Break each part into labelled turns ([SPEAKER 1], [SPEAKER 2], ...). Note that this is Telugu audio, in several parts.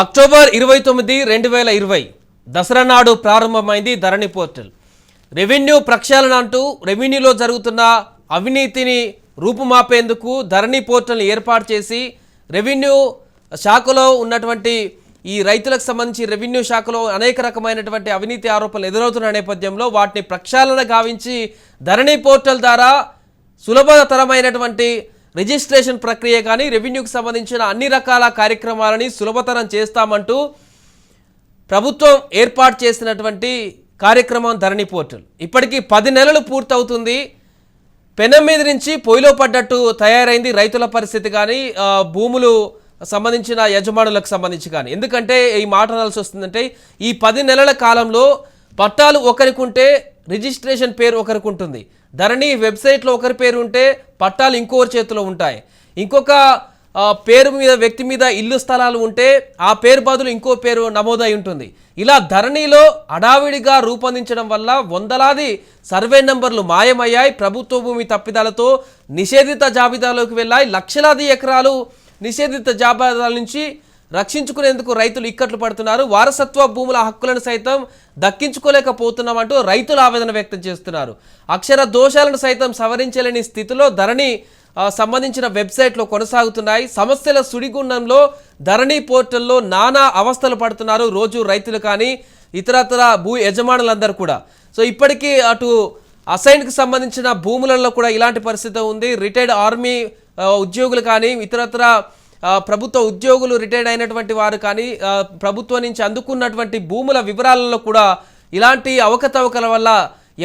[SPEAKER 1] అక్టోబర్ 29, 2020 దసరా నాడు ప్రారంభమైంది ధరణి పోర్టల్. రెవెన్యూ ప్రక్షాళన అంటూ రెవెన్యూలో జరుగుతున్న అవినీతిని రూపుమాపేందుకు ధరణి పోర్టల్ని ఏర్పాటు చేసి రెవెన్యూ శాఖలో ఉన్నటువంటి ఈ రైతులకు సంబంధించి రెవెన్యూ శాఖలో అనేక రకమైనటువంటి అవినీతి ఆరోపణలు ఎదురవుతున్న నేపథ్యంలో వాటిని ప్రక్షాళన గావించి ధరణి పోర్టల్ ద్వారా సులభతరమైనటువంటి రిజిస్ట్రేషన్ ప్రక్రియ కానీ రెవెన్యూకి సంబంధించిన అన్ని రకాల కార్యక్రమాలని సులభతరం చేస్తామంటూ ప్రభుత్వం ఏర్పాటు చేసినటువంటి కార్యక్రమం ధరణి పోర్టల్. ఇప్పటికీ 10 నెలలు పూర్తవుతుంది. పెనం మీద నుంచి పొయ్యిలో పడ్డట్టు తయారైంది రైతుల పరిస్థితి కానీ భూములు సంబంధించిన యజమానులకు సంబంధించి కానీ. ఎందుకంటే ఈ మాట అనాల్సి వస్తుందంటే ఈ 10 నెలల కాలంలో పట్టాలు ఒకరికి ఉంటే రిజిస్ట్రేషన్ పేరు ఒకరికి ఉంటుంది. ధరణి వెబ్సైట్లో ఒకరి పేరు ఉంటే పట్టాలు ఇంకొకరి చేతిలో ఉంటాయి. ఇంకొక పేరు మీద వ్యక్తి మీద ఇల్లు స్థలాలు ఉంటే ఆ పేరు బదులు ఇంకో పేరు నమోదై ఉంటుంది. ఇలా ధరణిలో అడావిడిగా రూపొందించడం వల్ల వందలాది సర్వే నంబర్లు మాయమయ్యాయి. ప్రభుత్వ భూమి తప్పిదాలతో నిషేధిత జాబితాలోకి వెళ్ళాయి. లక్షలాది ఎకరాలు నిషేధిత జాబితాల నుంచి రక్షించుకునేందుకు రైతులు ఇక్కట్లు పడుతున్నారు. వారసత్వ భూముల హక్కులను సైతం దక్కించుకోలేకపోతున్నామంటూ రైతులు ఆవేదన వ్యక్తం చేస్తున్నారు. అక్షర దోషాలను సైతం సవరించలేని స్థితిలో ధరణి సంబంధించిన వెబ్సైట్లో కొనసాగుతున్నాయి. సమస్యల సుడిగుండంలో ధరణి పోర్టల్లో నానా అవస్థలు పడుతున్నారు రోజు రైతులు కానీ ఇతరతర భూ యజమానులందరూ కూడా. సో ఇప్పటికీ అటు అసైన్కి సంబంధించిన భూములలో కూడా ఇలాంటి పరిస్థితి ఉంది. రిటైర్డ్ ఆర్మీ ఉద్యోగులు కానీ ఇతరతర ప్రభుత్వ ఉద్యోగులు రిటైర్డ్ అయినటువంటి వారు కానీ ప్రభుత్వం నుంచి అందుకున్నటువంటి భూముల వివరాలలో కూడా ఇలాంటి అవకతవకల వల్ల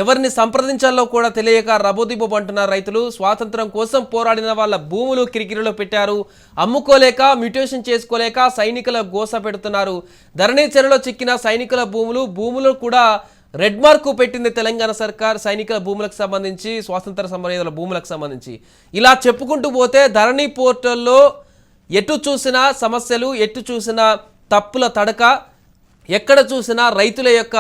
[SPEAKER 1] ఎవరిని సంప్రదించాలో కూడా తెలియక రబోదిబోబు అంటున్నారు రైతులు. స్వాతంత్రం కోసం పోరాడిన వాళ్ళ భూములు కిరికిరిలో పెట్టారు. అమ్ముకోలేక మ్యూటేషన్ చేసుకోలేక సైనికుల గోస పెడుతున్నారు. ధరణి చెరలో చిక్కిన సైనికుల భూములు కూడా రెడ్ మార్కు పెట్టింది తెలంగాణ సర్కార్ సైనికుల భూములకు సంబంధించి, స్వాతంత్ర సమరయోధుల భూములకు సంబంధించి. ఇలా చెప్పుకుంటూ పోతే ధరణి పోర్టల్లో ఎటు చూసినా సమస్యలు, ఎటు చూసినా తప్పుల తడక, ఎక్కడ చూసినా రైతుల యొక్క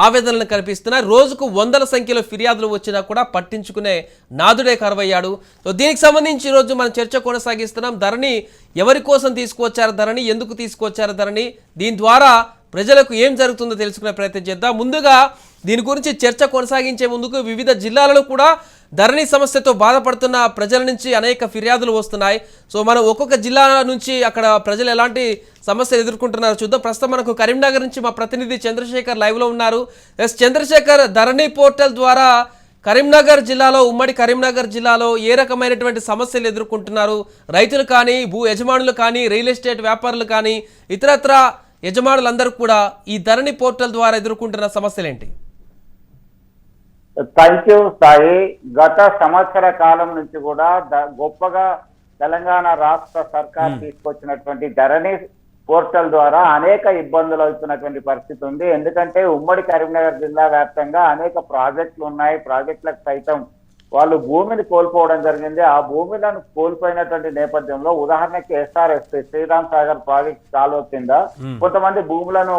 [SPEAKER 1] ఆవేదనలు కనిపిస్తున్నాయి. రోజుకు వందల సంఖ్యలో ఫిర్యాదులు వచ్చినా కూడా పట్టించుకునే నాదుడే కరువయ్యాడు. సో దీనికి సంబంధించి ఈరోజు మనం చర్చ కొనసాగిస్తున్నాం. ధరణి ఎవరి కోసం తీసుకువచ్చారు, ధరణి ఎందుకు తీసుకువచ్చారు, ధరణి దీని ద్వారా ప్రజలకు ఏం జరుగుతుందో తెలుసుకునే ప్రయత్నం చేద్దాం. ముందుగా దీని గురించి చర్చ కొనసాగించే ముందుకు వివిధ జిల్లాలలో కూడా ధరణి సమస్యతో బాధపడుతున్న ప్రజల నుంచి అనేక ఫిర్యాదులు వస్తున్నాయి. సో మనం ఒక్కొక్క జిల్లా నుంచి అక్కడ ప్రజలు ఎలాంటి సమస్యలు ఎదుర్కొంటున్నారో చూద్దాం. ప్రస్తుతం మనకు కరీంనగర్ నుంచి మా ప్రతినిధి చంద్రశేఖర్ లైవ్లో ఉన్నారు. ఎస్ చంద్రశేఖర్, ధరణి పోర్టల్ ద్వారా కరీంనగర్ జిల్లాలో, ఉమ్మడి కరీంనగర్ జిల్లాలో ఏ రకమైనటువంటి సమస్యలు ఎదుర్కొంటున్నారు రైతులు కానీ, భూ యజమానులు కానీ, రియల్ ఎస్టేట్ వ్యాపారులు కానీ, ఇతరత్ర యజమానులందరూ కూడా ఈ ధరణి పోర్టల్ ద్వారా ఎదుర్కొంటున్న సమస్యలు ఏంటి?
[SPEAKER 2] Thank you Sai. గత సంవత్సర కాలం నుంచి కూడా గొప్పగా తెలంగాణ రాష్ట్ర సర్కార్ తీసుకొచ్చినటువంటి ధరణి పోర్టల్ ద్వారా అనేక ఇబ్బందులు అవుతున్నటువంటి పరిస్థితి ఉంది. ఎందుకంటే ఉమ్మడి కరీంనగర్ జిల్లా వ్యాప్తంగా అనేక ప్రాజెక్టులు ఉన్నాయి. ప్రాజెక్టులకు సైతం వాళ్ళు భూమిని కోల్పోవడం జరిగింది. ఆ భూమిలను కోల్పోయినటువంటి నేపథ్యంలో ఉదాహరణకి ఎస్ఆర్ఎస్పీ శ్రీరామ్ సాగర్ ప్రాజెక్ట్ కాలువ కింద కొంతమంది భూములను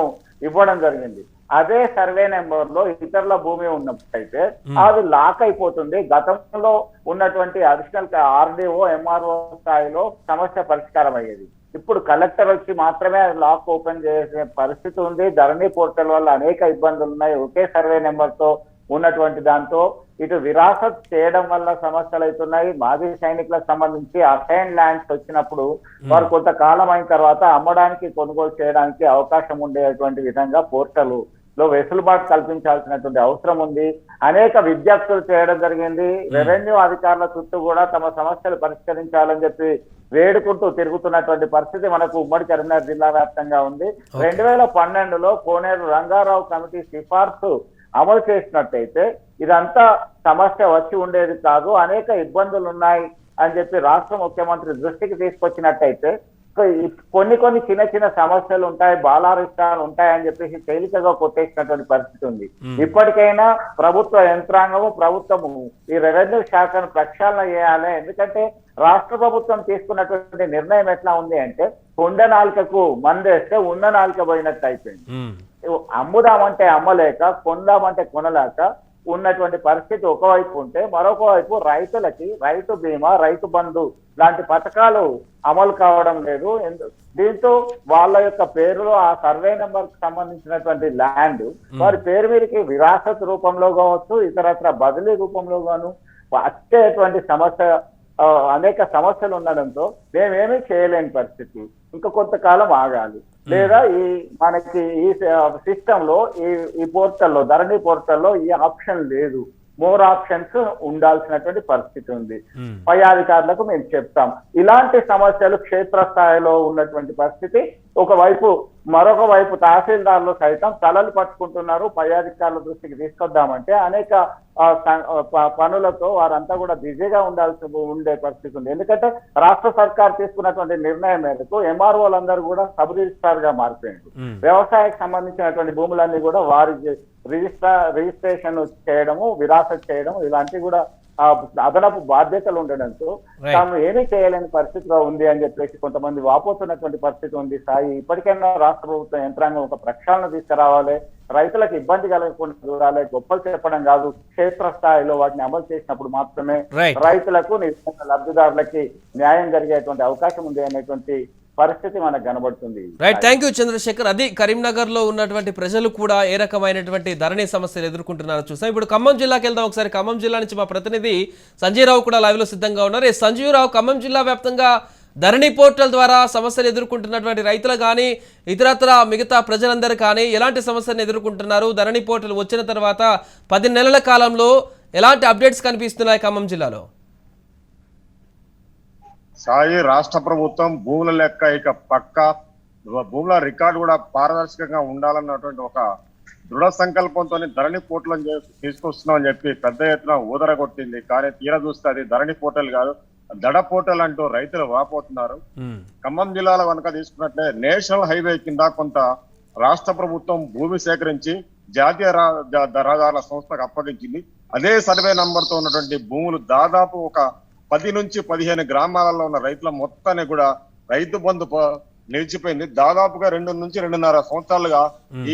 [SPEAKER 2] ఇవ్వడం జరిగింది. అదే సర్వే నెంబర్ లో ఇతరుల భూమి ఉన్నప్పుడైతే అది లాక్ అయిపోతుంది. గతంలో ఉన్నటువంటి అడిషనల్ ఆర్డీఓ, ఎంఆర్ఓ స్థాయిలో సమస్య పరిష్కారం అయ్యేది. ఇప్పుడు కలెక్టర్ వచ్చి మాత్రమే లాక్ ఓపెన్ చేసే పరిస్థితి ఉంది. ధరణి పోర్టల్ వల్ల అనేక ఇబ్బందులు ఉన్నాయి. ఒకే సర్వే నెంబర్ తో ఉన్నటువంటి దాంతో ఇటు విరాసత్ చేయడం వల్ల సమస్యలు అవుతున్నాయి. మాజీ సైనికులకు సంబంధించి అసైన్ ల్యాండ్స్ వచ్చినప్పుడు వారు కొంతకాలం అయిన తర్వాత అమ్మడానికి, కొనుగోలు చేయడానికి అవకాశం ఉండేటువంటి విధంగా పోర్టల్ లో వెసులుబాటు కల్పించాల్సినటువంటి అవసరం ఉంది. అనేక విజ్ఞప్తులు చేయడం జరిగింది. రెవెన్యూ అధికారుల చుట్టూ కూడా తమ సమస్యలు పరిష్కరించాలని చెప్పి వేడుకుంటూ తిరుగుతున్నటువంటి పరిస్థితి మనకు ఉమ్మడి కరీంనగర్ జిల్లా వ్యాప్తంగా ఉంది. 2012లో కోనేరు రంగారావు కమిటీ సిఫార్సు అమలు చేసినట్టయితే ఇదంతా సమస్య వచ్చి ఉండేది కాదు. అనేక ఇబ్బందులు ఉన్నాయి అని చెప్పి రాష్ట్ర ముఖ్యమంత్రి దృష్టికి తీసుకొచ్చినట్టయితే కొన్ని చిన్న చిన్న సమస్యలు ఉంటాయి, బాలారిష్టాలు ఉంటాయని చెప్పేసి తేలికగా కొట్టేసినటువంటి పరిస్థితి ఉంది. ఇప్పటికైనా ప్రభుత్వ యంత్రాంగము, ప్రభుత్వము ఈ రెవెన్యూ శాఖను ప్రక్షాళన చేయాలి. ఎందుకంటే రాష్ట్ర ప్రభుత్వం తీసుకున్నటువంటి నిర్ణయం ఎట్లా ఉంది అంటే కొండ నాలుకకు మందేస్తే ఉన్న నాలుక పోయినట్టు అయిపోయింది. అమ్ముదామంటే అమ్మలేక, కొందామంటే కొనలేక ఉన్నటువంటి పరిస్థితి ఒకవైపు ఉంటే, మరొక వైపు రైతులకి రైతు బీమా, రైతు బంధు లాంటి పథకాలు అమలు కావడం లేదు. దీంతో వాళ్ళ యొక్క పేరులో ఆ సర్వే నెంబర్ కి సంబంధించినటువంటి ల్యాండ్ వారి పేరు మీదకి విరాసత్ రూపంలో కావచ్చు, ఇతరత్ర బదిలీ రూపంలో గాను వచ్చేటువంటి సమస్య, అనేక సమస్యలు ఉండడంతో మేమేమీ చేయలేని పరిస్థితి. ఇంకా కొంతకాలం ఆగాలి. లేదా మనకి ఈ సిస్టమ్ లో ఈ పోర్టల్లో, ధరణి పోర్టల్లో ఈ ఆప్షన్ లేదు. మోర్ ఆప్షన్స్ ఉండాల్సినటువంటి పరిస్థితి ఉంది. పై అధికారులకు మేము చెప్తాం. ఇలాంటి సమస్యలు క్షేత్రస్థాయిలో ఉన్నటువంటి పరిస్థితి. ఒకవైపు మరొక వైపు తహసీల్దార్లు సైతం తలలు పట్టుకుంటున్నారు. పై అధికారుల దృష్టికి తీసుకొద్దామంటే అనేక పనులతో వారంతా కూడా బిజీగా ఉండే పరిస్థితి ఉంది. ఎందుకంటే రాష్ట్ర సర్కార్ తీసుకున్నటువంటి నిర్ణయం మేరకు ఎంఆర్ఓలందరూ కూడా సబ్ రిజిస్ట్రార్ గా మారిపోయారు. వ్యవసాయానికి సంబంధించినటువంటి భూములన్నీ కూడా వారి రిజిస్ట్రేషన్ చేయడము, విరాసత్ చేయడము, ఇలాంటివి కూడా అదనపు బాధ్యతలు ఉండడంతో తాము ఏమీ చేయలేని పరిస్థితిలో ఉంది అని చెప్పేసి కొంతమంది వాపోతున్నటువంటి పరిస్థితి ఉంది. సాయి, ఇప్పటికైనా రాష్ట్ర ప్రభుత్వం యంత్రాంగం ఒక ప్రక్షాళన తీసుకురావాలి. రైతులకు ఇబ్బంది కలగకుండా చూడాలి. గొప్పలు చెప్పడం కాదు, క్షేత్రస్థాయిలో వాటిని అమలు చేసినప్పుడు మాత్రమే రైతులకు, లబ్ధిదారులకి న్యాయం జరిగేటువంటి అవకాశం ఉంది అనేటువంటి పరిస్థితి మనకు కనబడుతుంది.
[SPEAKER 1] Right, thank you Chandrashekar. అది కరీంనగర్ లో ఉన్నటువంటి ప్రజలు కూడా ఏ రకమైనటువంటి ధరణి సమస్యలు ఎదుర్కొంటున్నారో చూసాం. ఇప్పుడు ఖమ్మం జిల్లాకి వెళ్దాం. ఒకసారి ఖమ్మం జిల్లా నుంచి మా ప్రతినిధి సంజయ్ రావు కూడా లైవ్ లో సిద్ధంగా ఉన్నారు. సంజయ్ రావు, ఖమ్మం జిల్లా వ్యాప్తంగా ధరణి పోర్టల్ ద్వారా సమస్యలు ఎదుర్కొంటున్నటువంటి రైతులు కానీ ఇతరత్ర మిగతా ప్రజలందరూ కానీ ఎలాంటి సమస్యలను ఎదుర్కొంటున్నారు? ధరణి పోర్టల్ వచ్చిన తర్వాత 10 నెలల కాలంలో ఎలాంటి అప్డేట్స్ కనిపిస్తున్నాయి ఖమ్మం జిల్లాలో?
[SPEAKER 3] సాయి, రాష్ట్ర ప్రభుత్వం భూముల లెక్క ఇక పక్క భూముల రికార్డు కూడా పారదర్శకంగా ఉండాలన్నటువంటి ఒక దృఢ సంకల్పంతో ధరణి పోర్టల్ తీసుకొస్తున్నామని చెప్పి పెద్ద ఎత్తున ఊదరగొట్టింది. కానీ తీరా చూస్తే అది ధరణి పోర్టల్ కాదు, దడ పోర్టల్ అంటూ రైతులు వాపోతున్నారు. ఖమ్మం జిల్లాలో కనుక తీసుకున్నట్లే నేషనల్ హైవే కింద కొంత రాష్ట్ర ప్రభుత్వం భూమి సేకరించి జాతీయ రహదారుల సంస్థకు అప్పగించింది. అదే సర్వే నంబర్ తో ఉన్నటువంటి భూములు దాదాపు ఒక 10 నుంచి 15 గ్రామాలలో ఉన్న రైతుల మొత్తాన్ని కూడా రైతు బంధు నిలిచిపోయింది. దాదాపుగా 2 నుంచి 2.5 సంవత్సరాలుగా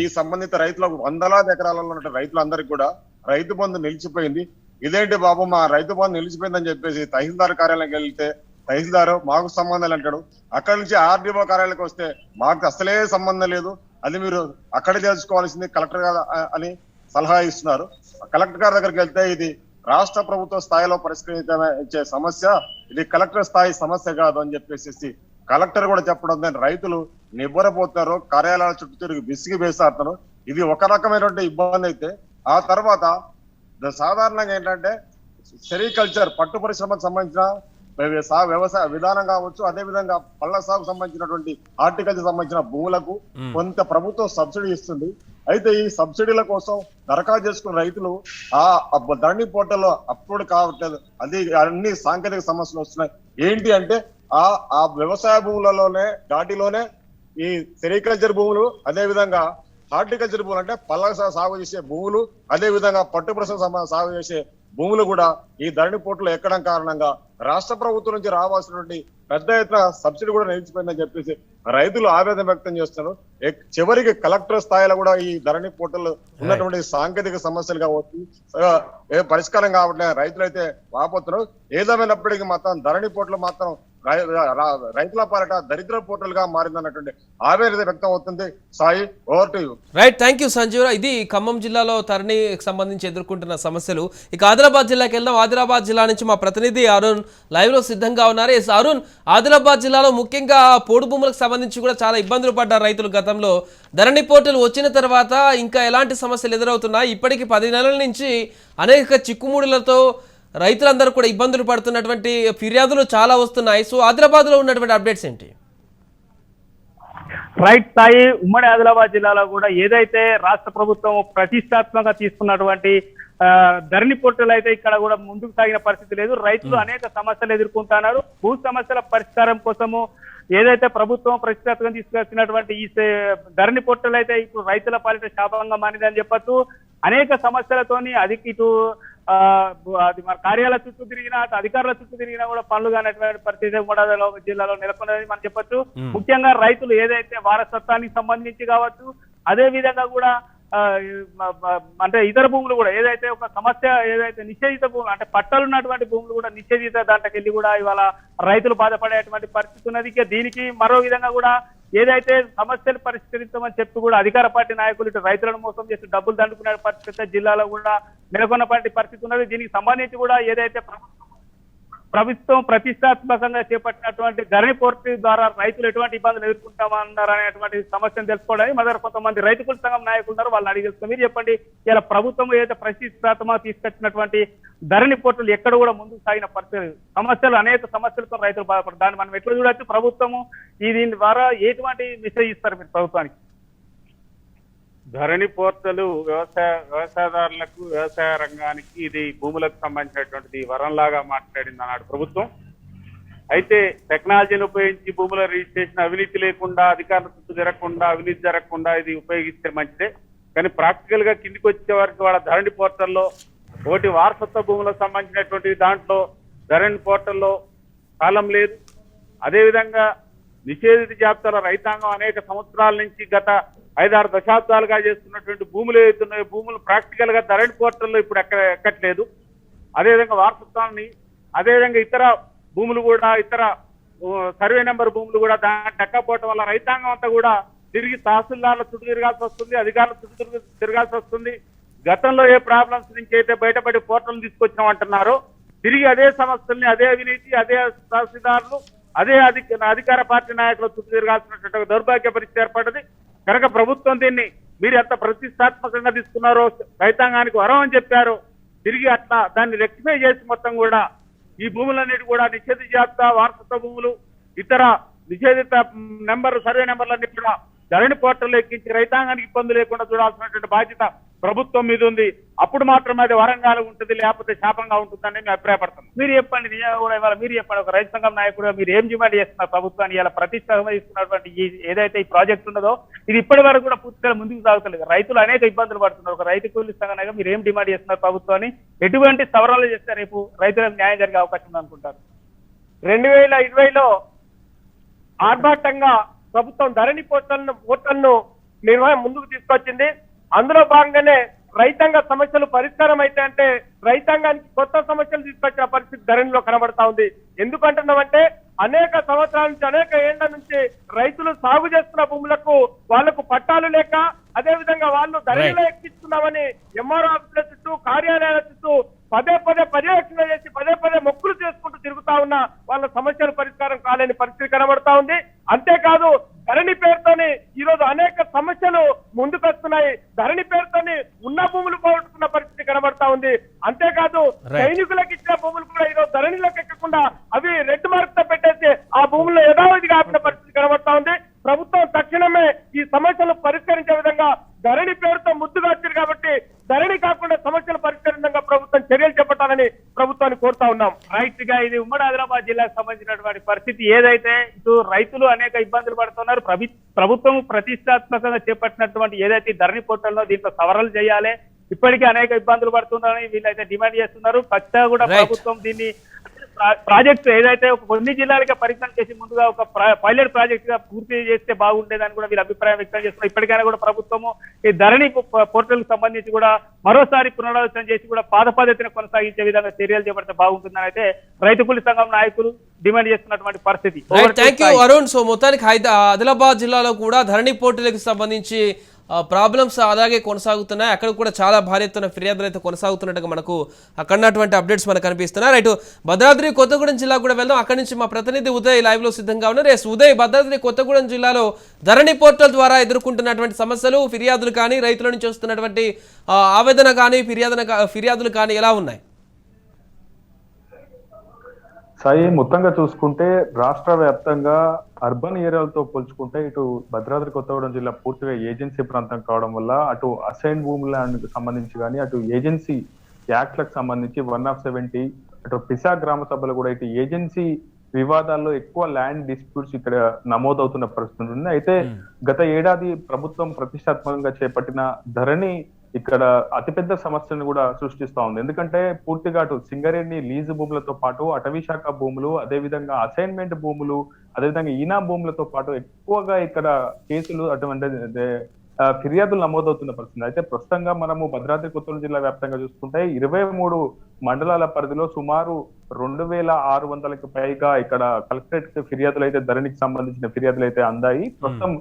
[SPEAKER 3] ఈ సంబంధిత రైతులకు వందలాది ఎకరాలలో ఉన్న రైతులందరికీ కూడా రైతు బంధు నిలిచిపోయింది. ఇదేంటి బాబు, మా రైతు బంధు నిలిచిపోయిందని చెప్పేసి తహసీల్దార్ కార్యాలయంకి వెళ్తే తహసీల్దార్ మాకు సంబంధం అంటాడు. అక్కడి నుంచి ఆర్డీఓ కార్యాలయానికి వస్తే మాకు అసలే సంబంధం లేదు, అది మీరు అక్కడే తెలుసుకోవాల్సింది కలెక్టర్ అని సలహా ఇస్తున్నారు. కలెక్టర్ గారి దగ్గరికి వెళ్తే ఇది రాష్ట్ర ప్రభుత్వ స్థాయిలో పరిష్కరించే సమస్య, ఇది కలెక్టర్ స్థాయి సమస్య కాదు అని చెప్పేసి కలెక్టర్ కూడా చెప్పడం రైతులు నిబ్బరపోతున్నారు. కార్యాలయాల చుట్టూ తిరిగి విసిగి వేసాడుతున్నారు. ఇది ఒక రకమైనటువంటి ఇబ్బంది అయితే, ఆ తర్వాత సాధారణంగా ఏంటంటే సెరికల్చర్ పట్టు పరిశ్రమకు సంబంధించిన వ్యవసాయ విధానం కావచ్చు, అదే విధంగా పళ్ళ సాగుకు సంబంధించినటువంటి హార్టికల్చర్ సంబంధించిన భూములకు కొంత ప్రభుత్వం సబ్సిడీ ఇస్తుంది. అయితే ఈ సబ్సిడీల కోసం దరఖాస్తు చేసుకున్న రైతులు ఆ ధరణి పోర్టల్లో అప్లోడ్ కావట్లేదు. అది అన్ని సాంకేతిక సమస్యలు వస్తున్నాయి. ఏంటి అంటే ఆ వ్యవసాయ భూములలోనే ఘాటిలోనే ఈ సెరికల్చర్ భూములు, అదే విధంగా హార్టికల్చర్ భూములు అంటే పళ్ళ సాగు చేసే భూములు, అదే విధంగా పట్టు పరిశ్రమ సాగు చేసే భూములు కూడా ఈ ధరణి పోర్టల్ ఎక్కడం కారణంగా రాష్ట్ర ప్రభుత్వం నుంచి రావాల్సినటువంటి పెద్ద ఎత్తున సబ్సిడీ కూడా నిలిచిపోయిందని చెప్పేసి రైతులు ఆవేదన వ్యక్తం చేస్తున్నారు. చివరికి కలెక్టర్ స్థాయిలో కూడా ఈ ధరణి పోర్టల్ ఉన్నటువంటి సాంకేతిక సమస్యలు కావచ్చు పరిష్కారం కావట్లేదు, రైతులు అయితే వాపోతున్నారు. ఏదేమైనప్పటికీ మాత్రం ధరణి పోర్టల్ మాత్రం రైతుల పాలట దరిద్ర పోర్టల్ గా మారిందన్నటువంటి ఆవేదన వ్యక్తం అవుతుంది. Sai, over to you.
[SPEAKER 1] Right, thank you Sanjeev. ఇది ఖమ్మం జిల్లాలో ధరణికి సంబంధించి ఎదుర్కొంటున్న సమస్యలు. ఇక ఆదిలాబాద్ జిల్లాకి వెళ్దాం. ఆదిలాబాద్ జిల్లా నుంచి మా ప్రతినిధి అరుణ్ లైవ్ లో సిద్ధంగా ఉన్నారు. అరుణ్, ఆదిలాబాద్ జిల్లాలో ముఖ్యంగా పోడు భూములకు సంబంధించి కూడా చాలా ఇబ్బందులు పడ్డారు రైతులు గతంలో. ధరణి పోర్టల్ వచ్చిన తర్వాత ఇంకా ఎలాంటి సమస్యలు ఎదురవుతున్నాయి? ఇప్పటికి 10 నెలల నుంచి అనేక చిక్కుముడులతో రైతులందరూ కూడా ఇబ్బందులు పడుతున్నటువంటి ఫిర్యాదులు చాలా వస్తున్నాయి. సో ఆదిలాబాద్ లో ఉన్నటువంటి అప్డేట్స్ ఏంటి?
[SPEAKER 4] రైట్ సాయి, ఉమ్మడి ఆదిలాబాద్ జిల్లాలో కూడా ఏదైతే రాష్ట్ర ప్రభుత్వం ప్రతిష్టాత్మకంగా తీసుకున్నటువంటి ధరణి పోర్టల్ అయితే ఇక్కడ కూడా ముందుకు సాగిన పరిస్థితి లేదు. రైతులు అనేక సమస్యలు ఎదుర్కొంటున్నారు. భూ సమస్యల పరిష్కారం కోసము ఏదైతే ప్రభుత్వం ప్రతిష్టాత్మకంగా తీసుకొచ్చినటువంటి ఈ ధరణి పోర్టల్ అయితే ఇప్పుడు రైతుల పాలిట శాపంగా మారిందని చెప్పొచ్చు. అనేక సమస్యలతోని ఇటు అది మన కార్యాలయ చుట్టూ తిరిగినా, అధికారుల చుట్టూ తిరిగినా కూడా పనులు కానటువంటి పరిస్థితి ఉమ్మడి జిల్లాలో నెలకొన్నదని మనం చెప్పొచ్చు. ముఖ్యంగా రైతులు ఏదైతే వారసత్వానికి సంబంధించి కావచ్చు, అదే విధంగా కూడా అంటే ఇతర భూములు కూడా ఏదైతే ఒక సమస్య ఏదైతే నిషేధిత భూములు అంటే పట్టాలు ఉన్నటువంటి భూములు కూడా నిషేధిత దాంట్లోకి వెళ్ళి కూడా ఇవాళ రైతులు బాధపడేటువంటి పరిస్థితి ఉన్నది. ఇక దీనికి మరో విధంగా కూడా ఏదైతే సమస్యలు పరిష్కరించమని చెప్పి కూడా అధికార పార్టీ నాయకులు ఇటు రైతులను మోసం చేసి డబ్బులు దండుకునే పరిస్థితి జిల్లాలో కూడా నెలకొన్నటువంటి పరిస్థితి ఉన్నది. దీనికి సంబంధించి కూడా ఏదైతే ప్రభుత్వం ప్రతిష్టాత్మకంగా చేపట్టినటువంటి ధరణి పోర్టు ద్వారా రైతులు ఎటువంటి ఇబ్బందులు ఎదుర్కొంటామన్నారు అనేటువంటి సమస్యను తెలుసుకోవడానికి మరి కొంతమంది రైతు కుల సంఘం నాయకులు ఉన్నారు, వాళ్ళని అడిగి తెలుసుకుని మీరు చెప్పండి, ఇలా ప్రభుత్వం ఏదైతే ప్రతిష్టాత్మకంగా తీసుకొచ్చినటువంటి ధరణి పోర్టులు ఎక్కడ కూడా ముందుకు సాగిన పరిస్థితి సమస్యలు అనేక సమస్యలతో రైతులు బాధపడతారు. దాన్ని మనం ఎట్లా చూడొచ్చు, ప్రభుత్వము దీని ద్వారా ఎటువంటి మెసేజ్ ఇస్తారు మీరు ప్రభుత్వానికి?
[SPEAKER 5] ధరణి పోర్టలు వ్యవసాయదారులకు వ్యవసాయ రంగానికి ఇది భూములకు సంబంధించినటువంటిది వరంలాగా మాట్లాడింది అన్నాడు ప్రభుత్వం. అయితే టెక్నాలజీని ఉపయోగించి భూముల రిజిస్ట్రేషన్ అవినీతి లేకుండా అధికారుల చుట్టూ జరగకుండా అవినీతి జరగకుండా ఇది ఉపయోగిస్తే మంచిదే. కానీ ప్రాక్టికల్ గా కిందికి వచ్చే వరకు వాళ్ళ ధరణి పోర్టల్లో ఒకటి వారసత్వ భూములకు సంబంధించినటువంటి దాంట్లో ధరణి పోర్టల్లో కాలం లేదు. అదేవిధంగా నిషేధిత జాబితాలో రైతాంగం అనేక సంవత్సరాల నుంచి గత 5-6 దశాబ్దాలుగా చేస్తున్నటువంటి భూములు ఏవైతున్నాయో భూములు ప్రాక్టికల్ గా ధరణి పోర్టల్లో ఇప్పుడు ఎక్కట్లేదు. అదేవిధంగా వారసత్వాన్ని అదేవిధంగా ఇతర భూములు కూడా ఇతర సర్వే నెంబర్ భూములు కూడా దాన్ని ఎక్కపోవటం వల్ల రైతాంగం అంతా కూడా తిరిగి తహసీల్దార్ల చుట్టూ తిరగాల్సి వస్తుంది, అధికారుల చుట్టూ తిరగాల్సి వస్తుంది. గతంలో ఏ ప్రాబ్లమ్స్ నుంచి అయితే బయటపడి పోర్టల్ తీసుకొచ్చినామంటున్నారో తిరిగి అదే సమస్యల్ని అదే అవినీతి అదే తహసీల్దారులు అదే అధికార పార్టీ నాయకుల చుట్టూ తిరగాల్సినటువంటి దౌర్భాగ్య పరిస్థితి ఏర్పడ్డది. కనుక ప్రభుత్వం దీన్ని మీరు ఎంత ప్రతిష్టాత్మకంగా తీసుకున్నారో రైతాంగానికి వరం అని చెప్పారో తిరిగి అట్లా దాన్ని రెక్టిఫై చేసి మొత్తం కూడా ఈ భూములన్నిటి కూడా నిషేధిత జాబితా వారసత్వ భూములు ఇతర నిషేధిత సర్వే నెంబర్లన్నీ కూడా ధరణి పోర్టల్లో ఎక్కించి రైతాంగానికి ఇబ్బంది లేకుండా చూడాల్సినటువంటి బాధ్యత ప్రభుత్వం మీద ఉంది. అప్పుడు మాత్రమే అది వరంగాలు ఉంటుంది, లేకపోతే శాపంగా ఉంటుందని మేము అభిప్రాయపడుతున్నాం.
[SPEAKER 4] మీరు చెప్పండి, కూడా ఇవాళ మీరు చెప్పండి, ఒక రైతు సంఘం నాయకుడు మీరు ఏం డిమాండ్ చేస్తున్నారు ప్రభుత్వాన్ని? ఇలా ప్రతిష్టాత్మకంగా ఇస్తున్నటువంటి ఏదైతే ఈ ప్రాజెక్ట్ ఉన్నదో ఇది ఇప్పటి వరకు కూడా పూర్తిగా ముందుకు సాగుతలేదు. రైతులు అనేక ఇబ్బందులు పడుతున్నారు. ఒక రైతు కూలీ సంఘంగా మీరు ఏం డిమాండ్ చేస్తున్నారు ప్రభుత్వాన్ని? ఎటువంటి సవరణలు చేస్తే రేపు రైతులకు న్యాయం జరిగే అవకాశం ఉందనుకుంటారు?
[SPEAKER 6] 2020లో ఆర్భాటంగా ప్రభుత్వం ధరణి పోర్టల్ను నిర్వహణ ముందుకు తీసుకొచ్చింది. అందులో భాగంగానే రైతాంగ సమస్యలు పరిష్కారం అయితే అంటే రైతాంగానికి కొత్త సమస్యలు తీసుకొచ్చిన పరిస్థితి ధరణిలో కనబడతా ఉంది. ఎందుకంటున్నామంటే అనేక సంవత్సరాల నుంచి అనేక ఏళ్ల నుంచి రైతులు సాగు చేస్తున్న భూములకు వాళ్లకు పట్టాలు లేక అదే విధంగా వాళ్ళు ధరణిలో ఎక్కిస్తున్నామని ఎంఆర్ఓ ఆఫీసుల చుట్టూ కార్యాలయాల చుట్టూ పదే పర్యవేక్షణ చేసి పదే మొక్కులు చేసుకుంటూ తిరుగుతా ఉన్న వాళ్ళ సమస్యలు పరిష్కారం కాలేని పరిస్థితి కనబడతా ఉంది. అంతేకాదు ధరణి పేరుతోని ఈ రోజు అనేక సమస్యలు ముందుకొస్తున్నాయి. ధరణి పేరుతోని ఉన్న భూములు పోగొట్టుకున్న పరిస్థితి కనబడతా ఉంది. అంతేకాదు సైనికులకు ఇచ్చిన భూములు కూడా ఈ రోజు ధరణిలోకి ఎక్కకుండా అవి రెడ్ మార్క్ తో పెట్టేసి ఆ భూముల్లో యథావిధిగా ఆపిన పరిస్థితి కనబడతా ఉంది. ప్రభుత్వం తక్షణమే ఈ సమస్యలు పరిష్కరించే విధంగా ధరణి పేరుతో ముద్దుగా వచ్చారు కాబట్టి ధరణి కాకుండా సమస్యలు పరిష్కరించగా ప్రభుత్వం చర్యలు చేపట్టాలని ప్రభుత్వాన్ని కోరుతా ఉన్నాం.
[SPEAKER 4] రైట్ గా ఇది ఉమ్మడి ఆదిలాబాద్ జిల్లాకు సంబంధించినటువంటి పరిస్థితి ఏదైతే ఇటు రైతులు అనేక ఇబ్బందులు పడుతున్నారు. ప్రభుత్వం ప్రతిష్టాత్మకంగా చేపట్టినటువంటి ఏదైతే ధరణి పోర్టల్లో దీంట్లో సవరణలు చేయాలి. ఇప్పటికీ అనేక ఇబ్బందులు పడుతున్నారని వీళ్ళైతే డిమాండ్ చేస్తున్నారు. ఖచ్చితంగా కూడా ప్రభుత్వం దీన్ని ప్రాజెక్టు ఏదైతే కొన్ని జిల్లాలకే పరిశ్రమ చేసి ముందుగా ఒక పైలట్ ప్రాజెక్ట్ గా పూర్తి చేస్తే బాగుండేదని కూడా వీళ్ళు అభిప్రాయం వ్యక్తం చేస్తున్నారు. ఇప్పటికైనా కూడా ప్రభుత్వము ఈ ధరణి పోర్టల్ కు సంబంధించి కూడా మరోసారి పునరాలోచన చేసి కూడా పాద పద్ధతిని కొనసాగించే విధంగా చర్యలు చేపడితే బాగుంటుందని అయితే రైతు కూలీ సంఘం నాయకులు డిమాండ్ చేస్తున్నటువంటి పరిస్థితి.
[SPEAKER 1] Thank you Arun. సో మొత్తానికి ఆదిలాబాద్ జిల్లాలో కూడా ధరణి పోర్టల్కి సంబంధించి ప్రాబ్లమ్స్ అలాగే కొనసాగుతున్నాయి. అక్కడ కూడా చాలా భారీ ఎత్తున ఫిర్యాదులు అయితే కొనసాగుతున్నట్టుగా మనకు అక్కడటువంటి అప్డేట్స్ మనకు కనిపిస్తున్నాయి. రైట్, భద్రాద్రి కొత్తగూడెం జిల్లా కూడా వెళ్దాం. అక్కడి నుంచి మా ప్రతినిధి ఉదయ్ లైవ్ లో సిద్ధంగా ఉన్నారు. ఉదయ్, భద్రాద్రి కొత్తగూడెం జిల్లాలో ధరణి పోర్టల్ ద్వారా ఎదుర్కొంటున్నటువంటి సమస్యలు, ఫిర్యాదులు కానీ రైతుల నుంచి వస్తున్నటువంటి ఆవేదన కానీ ఫిర్యాదులు కానీ ఎలా ఉన్నాయి?
[SPEAKER 7] సాయి, మొత్తంగా చూసుకుంటే రాష్ట్ర వ్యాప్తంగా అర్బన్ ఏరియాలతో పోల్చుకుంటే ఇటు భద్రాద్రి కొత్తగూడెం జిల్లా పూర్తిగా ఏజెన్సీ ప్రాంతం కావడం వల్ల అటు అసైన్ భూములకు సంబంధించి కానీ అటు ఏజెన్సీ యాక్ట్లకు సంబంధించి 170 అటు పిసా గ్రామ సభలు కూడా ఇటు ఏజెన్సీ వివాదాల్లో ఎక్కువ ల్యాండ్ డిస్ప్యూట్స్ ఇక్కడ నమోదవుతున్న పరిస్థితి ఉంది. అయితే గత ఏడాది ప్రభుత్వం ప్రతిష్టాత్మకంగా చేపట్టిన ధరణి ఇక్కడ అతిపెద్ద సమస్యను కూడా సృష్టిస్తా ఉంది. ఎందుకంటే పూర్తిగా అటు సింగరేణి లీజు భూములతో పాటు అటవీ శాఖ భూములు, అదేవిధంగా అసైన్మెంట్ భూములు, అదేవిధంగా ఈనా భూములతో పాటు ఎక్కువగా ఇక్కడ కేసులు అటువంటి ఫిర్యాదులు నమోదవుతున్న పరిస్థితి. అయితే ప్రస్తుతంగా మనము భద్రాద్రి కొత్తగూడెం జిల్లా వ్యాప్తంగా చూసుకుంటే 23 మండలాల పరిధిలో సుమారు 2600కి పైగా ఇక్కడ కలెక్టరేట్ ఫిర్యాదులు అయితే ధరణికి సంబంధించిన ఫిర్యాదులు అయితే అందాయి. ప్రస్తుతం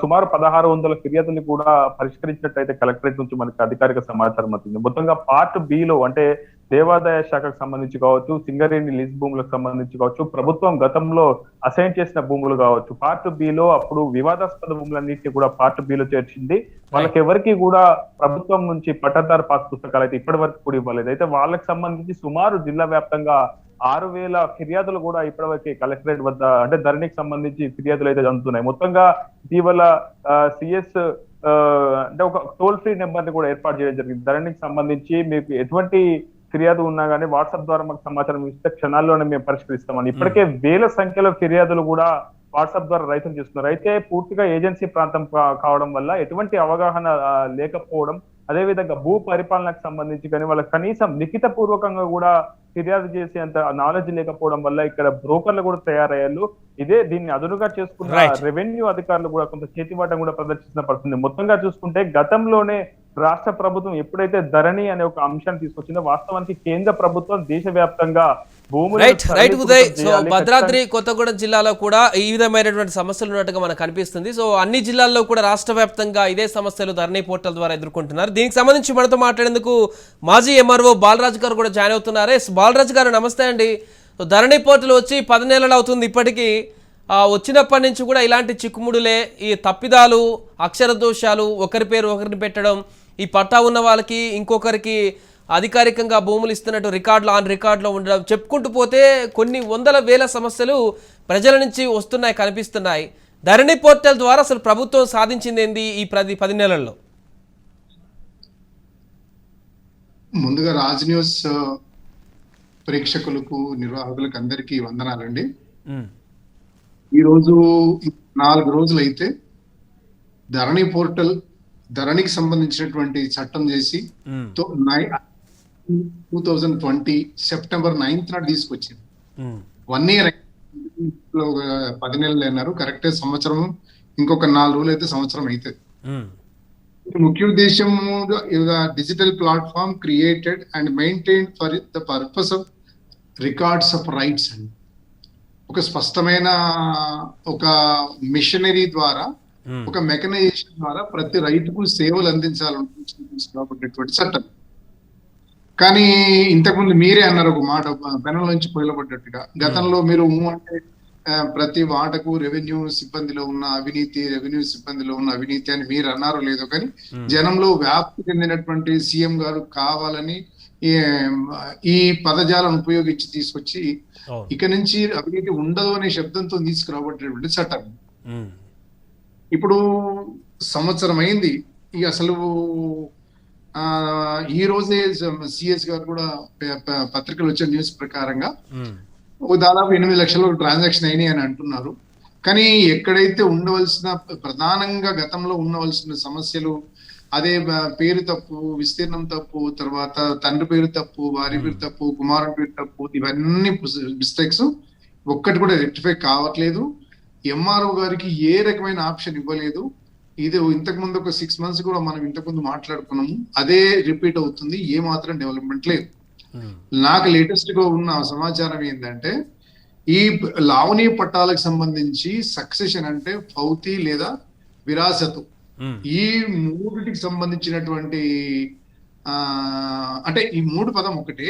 [SPEAKER 7] సుమారు 1600 ఫిర్యాదులు కూడా పరిష్కరించినట్టయితే కలెక్టరేట్ నుంచి మనకి అధికారిక సమాచారం అవుతుంది. మొత్తంగా పార్ట్ బిలో అంటే దేవాదాయ శాఖకు సంబంధించి కావచ్చు, సింగరేణి లీజ్ భూములకు సంబంధించి కావచ్చు, ప్రభుత్వం గతంలో అసైన్ చేసిన భూములు కావచ్చు, పార్ట్ బిలో అప్పుడు వివాదాస్పద భూములన్నింటినీ కూడా పార్ట్ బిలో చేర్చింది. వాళ్ళకి ఎవరికి కూడా ప్రభుత్వం నుంచి పట్టాదారు పాస్ పుస్తకాలు అయితే ఇప్పటి వరకు కూడా ఇవ్వలేదు. అయితే వాళ్ళకి సంబంధించి సుమారు జిల్లా వ్యాప్తంగా 6000 ఫిర్యాదులు కూడా ఇప్పటివరకు కలెక్టరేట్ వద్ద అంటే ధరణికి సంబంధించి ఫిర్యాదులు అయితే అందుతున్నాయి. మొత్తంగా ఇటీవల సిఎస్ అంటే ఒక టోల్ ఫ్రీ నెంబర్ ని కూడా ఏర్పాటు చేయడం జరిగింది. ధరణికి సంబంధించి మీకు ఎటువంటి ఫిర్యాదు ఉన్నా కానీ వాట్సాప్ ద్వారా మాకు సమాచారం ఇస్తే క్షణాల్లోనే మేము పరిష్కరిస్తామని ఇప్పటికే వేల సంఖ్యలో ఫిర్యాదులు కూడా వాట్సాప్ ద్వారా రైతులు చేస్తున్నారు. అయితే పూర్తిగా ఏజెన్సీ ప్రాంతం కావడం వల్ల ఎటువంటి అవగాహన లేకపోవడం, అదేవిధంగా భూ పరిపాలనకు సంబంధించి కానీ వాళ్ళకి కనీసం లిఖిత పూర్వకంగా కూడా ఫిర్యాదు చేసేంత నాలెడ్జ్ లేకపోవడం వల్ల ఇక్కడ బ్రోకర్లు కూడా తయారయ్యారు. దీన్ని అదునుగా చేసుకున్న రెవెన్యూ అధికారులు కూడా కొంత చేతివాటం కూడా ప్రదర్శిస్తున్న పరిస్థితి. మొత్తంగా చూసుకుంటే గతంలోనే రాష్ట్ర ప్రభుత్వం ఎప్పుడైతే ధరణి అనే ఒక అంశాన్ని తీసుకొచ్చిందో వాస్తవానికి కేంద్ర ప్రభుత్వం దేశవ్యాప్తంగా
[SPEAKER 1] రైట్ ఉదయ్. సో భద్రాద్రి కొత్తగూడెం జిల్లాలో కూడా ఈ విధమైనటువంటి సమస్యలు ఉన్నట్టుగా మనకు కనిపిస్తుంది. సో అన్ని జిల్లాల్లో కూడా రాష్ట్ర వ్యాప్తంగా ఇదే సమస్యలు ధరణి పోర్టల్ ద్వారా ఎదుర్కొంటున్నారు. దీనికి సంబంధించి మనతో మాట్లాడేందుకు మాజీ ఎంఆర్ఓ బాలరాజు గారు కూడా జాయిన్ అవుతున్నారు. బాలరాజు గారు నమస్తే అండి. సో ధరణి పోర్టల్ వచ్చి 10 నెలలు అవుతుంది. ఇప్పటికీ వచ్చినప్పటి నుంచి కూడా ఇలాంటి చిక్కుముడులే, ఈ తప్పిదాలు, అక్షర దోషాలు, ఒకరి పేరు ఒకరిని పెట్టడం, ఈ పట్టా ఉన్న వాళ్ళకి ఇంకొకరికి అధికారికంగా భూములు ఇస్తున్నట్టు రికార్డులు ఆన్ రికార్డులో ఉండడం, చెప్పుకుంటూ పోతే కొన్ని వందల వేల సమస్యలు ప్రజల నుంచి వస్తున్నాయి, కనిపిస్తున్నాయి. ధరణి పోర్టల్ ద్వారా అసలు ప్రభుత్వం సాధించింది ఏంది ఈ 10 నెలల్లో?
[SPEAKER 8] ముందుగా రాజ్ న్యూస్ ప్రేక్షకులకు, నిర్వాహకులకు అందరికీ వందనాలండి. ఈరోజు 4 రోజులైతే ధరణి పోర్టల్ ధరణికి సంబంధించినటువంటి చట్టం చేసి 2020 సెప్టెంబర్ 9th నాడు తీసుకొచ్చింది. 1 year 10 నెలలు అన్నారు, కరెక్టే. సంవత్సరం ఇంకొక 4 రోజులు అయితే సంవత్సరం అవుతుంది. ముఖ్య ఉద్దేశం digital platform created and maintained for the purpose of records of rights అండి. ఒక స్పష్టమైన ఒక మిషనరీ ద్వారా, ఒక మెకనైజేషన్ ద్వారా ప్రతి రైతుకు సేవలు అందించాలనుకుంటున్నటువంటి చట్టం. కానీ ఇంతకుముందు మీరే అన్నారు ఒక మాట, పెనం నుంచి పొయ్యబడ్డట్టుగా. గతంలో మీరు అంటే ప్రతి వాటకు రెవెన్యూ సిబ్బందిలో ఉన్న అవినీతి అని మీరు అన్నారో లేదో, కానీ జనంలో వ్యాప్తి చెందినటువంటి సీఎం గారు కావాలని ఈ పదజాలను ఉపయోగించి తీసుకొచ్చి ఇక నుంచి అవినీతి ఉండదు అనే శబ్దంతో తీసుకురాబట్టేటువంటి చట్టం. ఇప్పుడు సంవత్సరం అయింది. ఇక అసలు ఈ రోజే సిఎస్ గారు కూడా పత్రికలు వచ్చే న్యూస్ ప్రకారంగా దాదాపు 8 లక్షల ట్రాన్సాక్షన్ అయినాయి అని అంటున్నారు. కానీ ఎక్కడైతే ఉండవలసిన ప్రధానంగా గతంలో ఉండవలసిన సమస్యలు, అదే పేరు తప్పు, విస్తీర్ణం తప్పు, తర్వాత తండ్రి పేరు తప్పు, భార్య పేరు తప్పు, కుమారుని పేరు తప్పు, ఇవన్నీ మిస్టేక్స్ ఒక్కటి కూడా రెక్టిఫై కావట్లేదు. ఎంఆర్ఓ గారికి ఏ రకమైన ఆప్షన్ ఇవ్వలేదు. ఇది ఇంతకు ముందు ఒక 6 months కూడా మనం ఇంతకుముందు మాట్లాడుకున్నాము, అదే రిపీట్ అవుతుంది. ఏ మాత్రం డెవలప్మెంట్ లేదు. నాకు లేటెస్ట్ గా ఉన్న సమాచారం ఏంటంటే ఈ లావణీ పట్టాలకు సంబంధించి సక్సెషన్ అంటే ఫౌతి లేదా విరాసతు, ఈ 3టికి సంబంధించినటువంటి అంటే ఈ 3 పదం ఒకటే,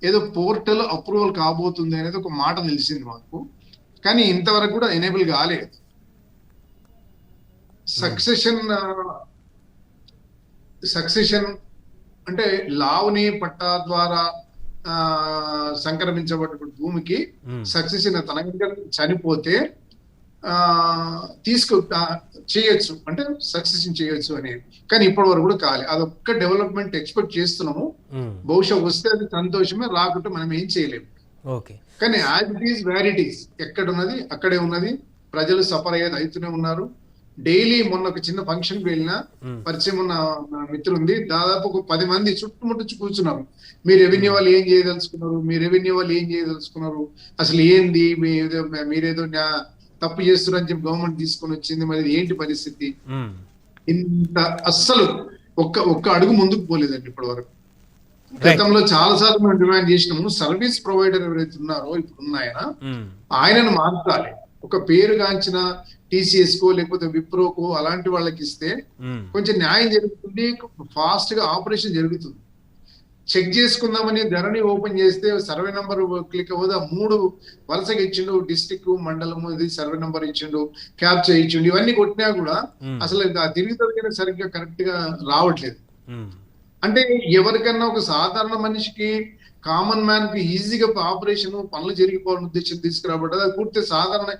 [SPEAKER 8] ఏదో పోర్టల్ అప్రూవల్ కాబోతుంది అనేది ఒక మాట తెలిసింది మాకు. కానీ ఇంతవరకు కూడా ఎనేబుల్ కాలేదు. సక్సెషన్ అంటే లావణీ పట్టా ద్వారా సంక్రమించబడ్డ భూమికి సక్సెషన్ తనగా చనిపోతే చేయొచ్చు, అంటే సక్సెషన్ చేయొచ్చు అనేది. కానీ ఇప్పటి వరకు కూడా కాలే. అదొక్క డెవలప్మెంట్ ఎక్స్పెక్ట్ చేస్తున్నాము. బహుశా వస్తే అది సంతోషమే, రాకుంటే మనం ఏం చేయలేము. కానీ as it is where it is, ఎక్కడ ఉన్నది అక్కడే ఉన్నది. ప్రజలు సఫర్ అయ్యేది అవుతూనే ఉన్నారు. డైలీ మొన్న ఒక చిన్న ఫంక్షన్ కి వెళ్ళిన పరిచయం ఉన్న మిత్రుంది, దాదాపు ఒక 10 మంది చుట్టుముట్టు కూర్చున్నారు. మీ రెవెన్యూ వాళ్ళు ఏం చేయదలుచుకున్నారు, అసలు ఏంది, మీరేదో తప్పు చేస్తున్నారని చెప్పి గవర్నమెంట్ తీసుకొని వచ్చింది, మరి ఏంటి పరిస్థితి. ఇంత అస్సలు ఒక్క అడుగు ముందుకు పోలేదండి ఇప్పటి వరకు. గతంలో చాలా సార్లు మేము డిమాండ్ చేసినాము, సర్వీస్ ప్రొవైడర్ ఎవరైతే ఉన్నారో ఇప్పుడున్న ఆయనను మార్చాలి. ఒక పేరుగాంచిన TCS కో లేకపోతే విప్రోకో అలాంటి వాళ్ళకి ఇస్తే కొంచెం న్యాయం జరుగుతుంది, ఫాస్ట్ గా ఆపరేషన్ జరుగుతుంది. చెక్ చేసుకుందామని ధరణి ఓపెన్ చేస్తే సర్వే నంబర్ క్లిక్ అవ్వదు, 3 వరుసగా ఇచ్చిండు, డిస్ట్రిక్ట్ మండలము ఇది సర్వే నంబర్ ఇచ్చిండు, క్యాప్చర్ ఇచ్చిండు, ఇవన్నీ కొట్టినా కూడా అసలు తిరిగి సరిగ్గా కరెక్ట్ గా రావట్లేదు. అంటే ఎవరికన్నా ఒక సాధారణ మనిషికి కామన్ మ్యాన్ కి ఈజీగా ఆపరేషన్ పనులు జరిగిపోవాలని ఉద్దేశం తీసుకురాబడ్డది. అది పూర్తి సాధారణ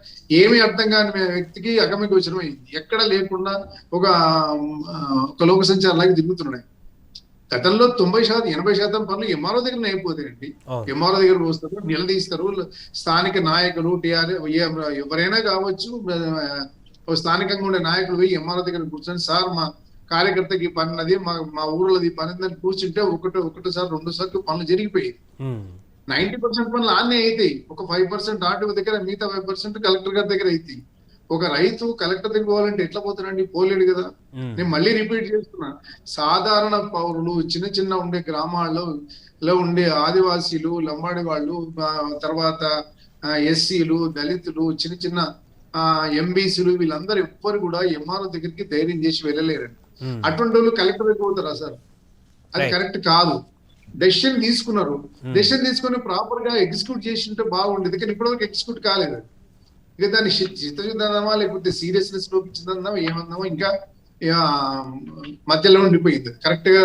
[SPEAKER 8] ఏమీ అర్థం కాని వ్యక్తికి అగమ్యగోచరం అయింది. ఎక్కడ లేకుండా ఒక లోక సంచారం లాగా తిరుగుతున్నాయి. గతంలో 80% పనులు ఎంఆర్ఓ దగ్గర అయిపోతాయండి. ఎంఆర్ఓ దగ్గర వస్తారు, నిలదీస్తారు. స్థానిక నాయకులు ఎవరైనా కావచ్చు, స్థానికంగా ఉండే నాయకులు పోయి ఎంఆర్ఓ దగ్గర కూర్చొని, సార్ మా కార్యకర్తకి ఈ పని ఉన్నది, మా ఊర్లో ఈ పని ఉందని కూర్చుంటే ఒకటిసారి 2 సార్లు పనులు జరిగిపోయాయి. 90% పనులు ఆన్నే అవుతాయి. ఒక 5% ఆర్టీఓ దగ్గర, మిగతా 5% కలెక్టర్ గారి దగ్గర అవుతాయి. ఒక రైతు కలెక్టర్ దగ్గర పోవాలంటే ఎట్లా పోతారండి? పోలేడు కదా. నేను మళ్ళీ రిపీట్ చేస్తున్నా, సాధారణ పౌరులు చిన్న ఉండే గ్రామాల్లో ఉండే ఆదివాసీలు, లంబాడి వాళ్ళు, తర్వాత ఎస్సీలు, దళితులు, చిన్న ఎంబీసీలు, వీళ్ళందరూ ఎవ్వరు కూడా ఎంఆర్ఓ దగ్గరికి ధైర్యం చేసి వెళ్ళలేరండి. అటువంటి వాళ్ళు కలెక్టర్ దగ్గర పోతారా సార్? అది కరెక్ట్ కాదు. డెసిషన్ తీసుకున్నారు, డెసిషన్ తీసుకుని ప్రాపర్ గా ఎగ్జిక్యూట్ చేసింటే బాగుండేది. కానీ ఇప్పటివరకు ఎగ్జిక్యూట్ కాలేదు. ఇక దాన్ని చిత్తశుద్ధమా లేకపోతే సీరియస్నెస్ లోపించిందన్నామా ఏమన్నామా ఇంకా మధ్యలో ఉండిపోయింది. కరెక్ట్ గా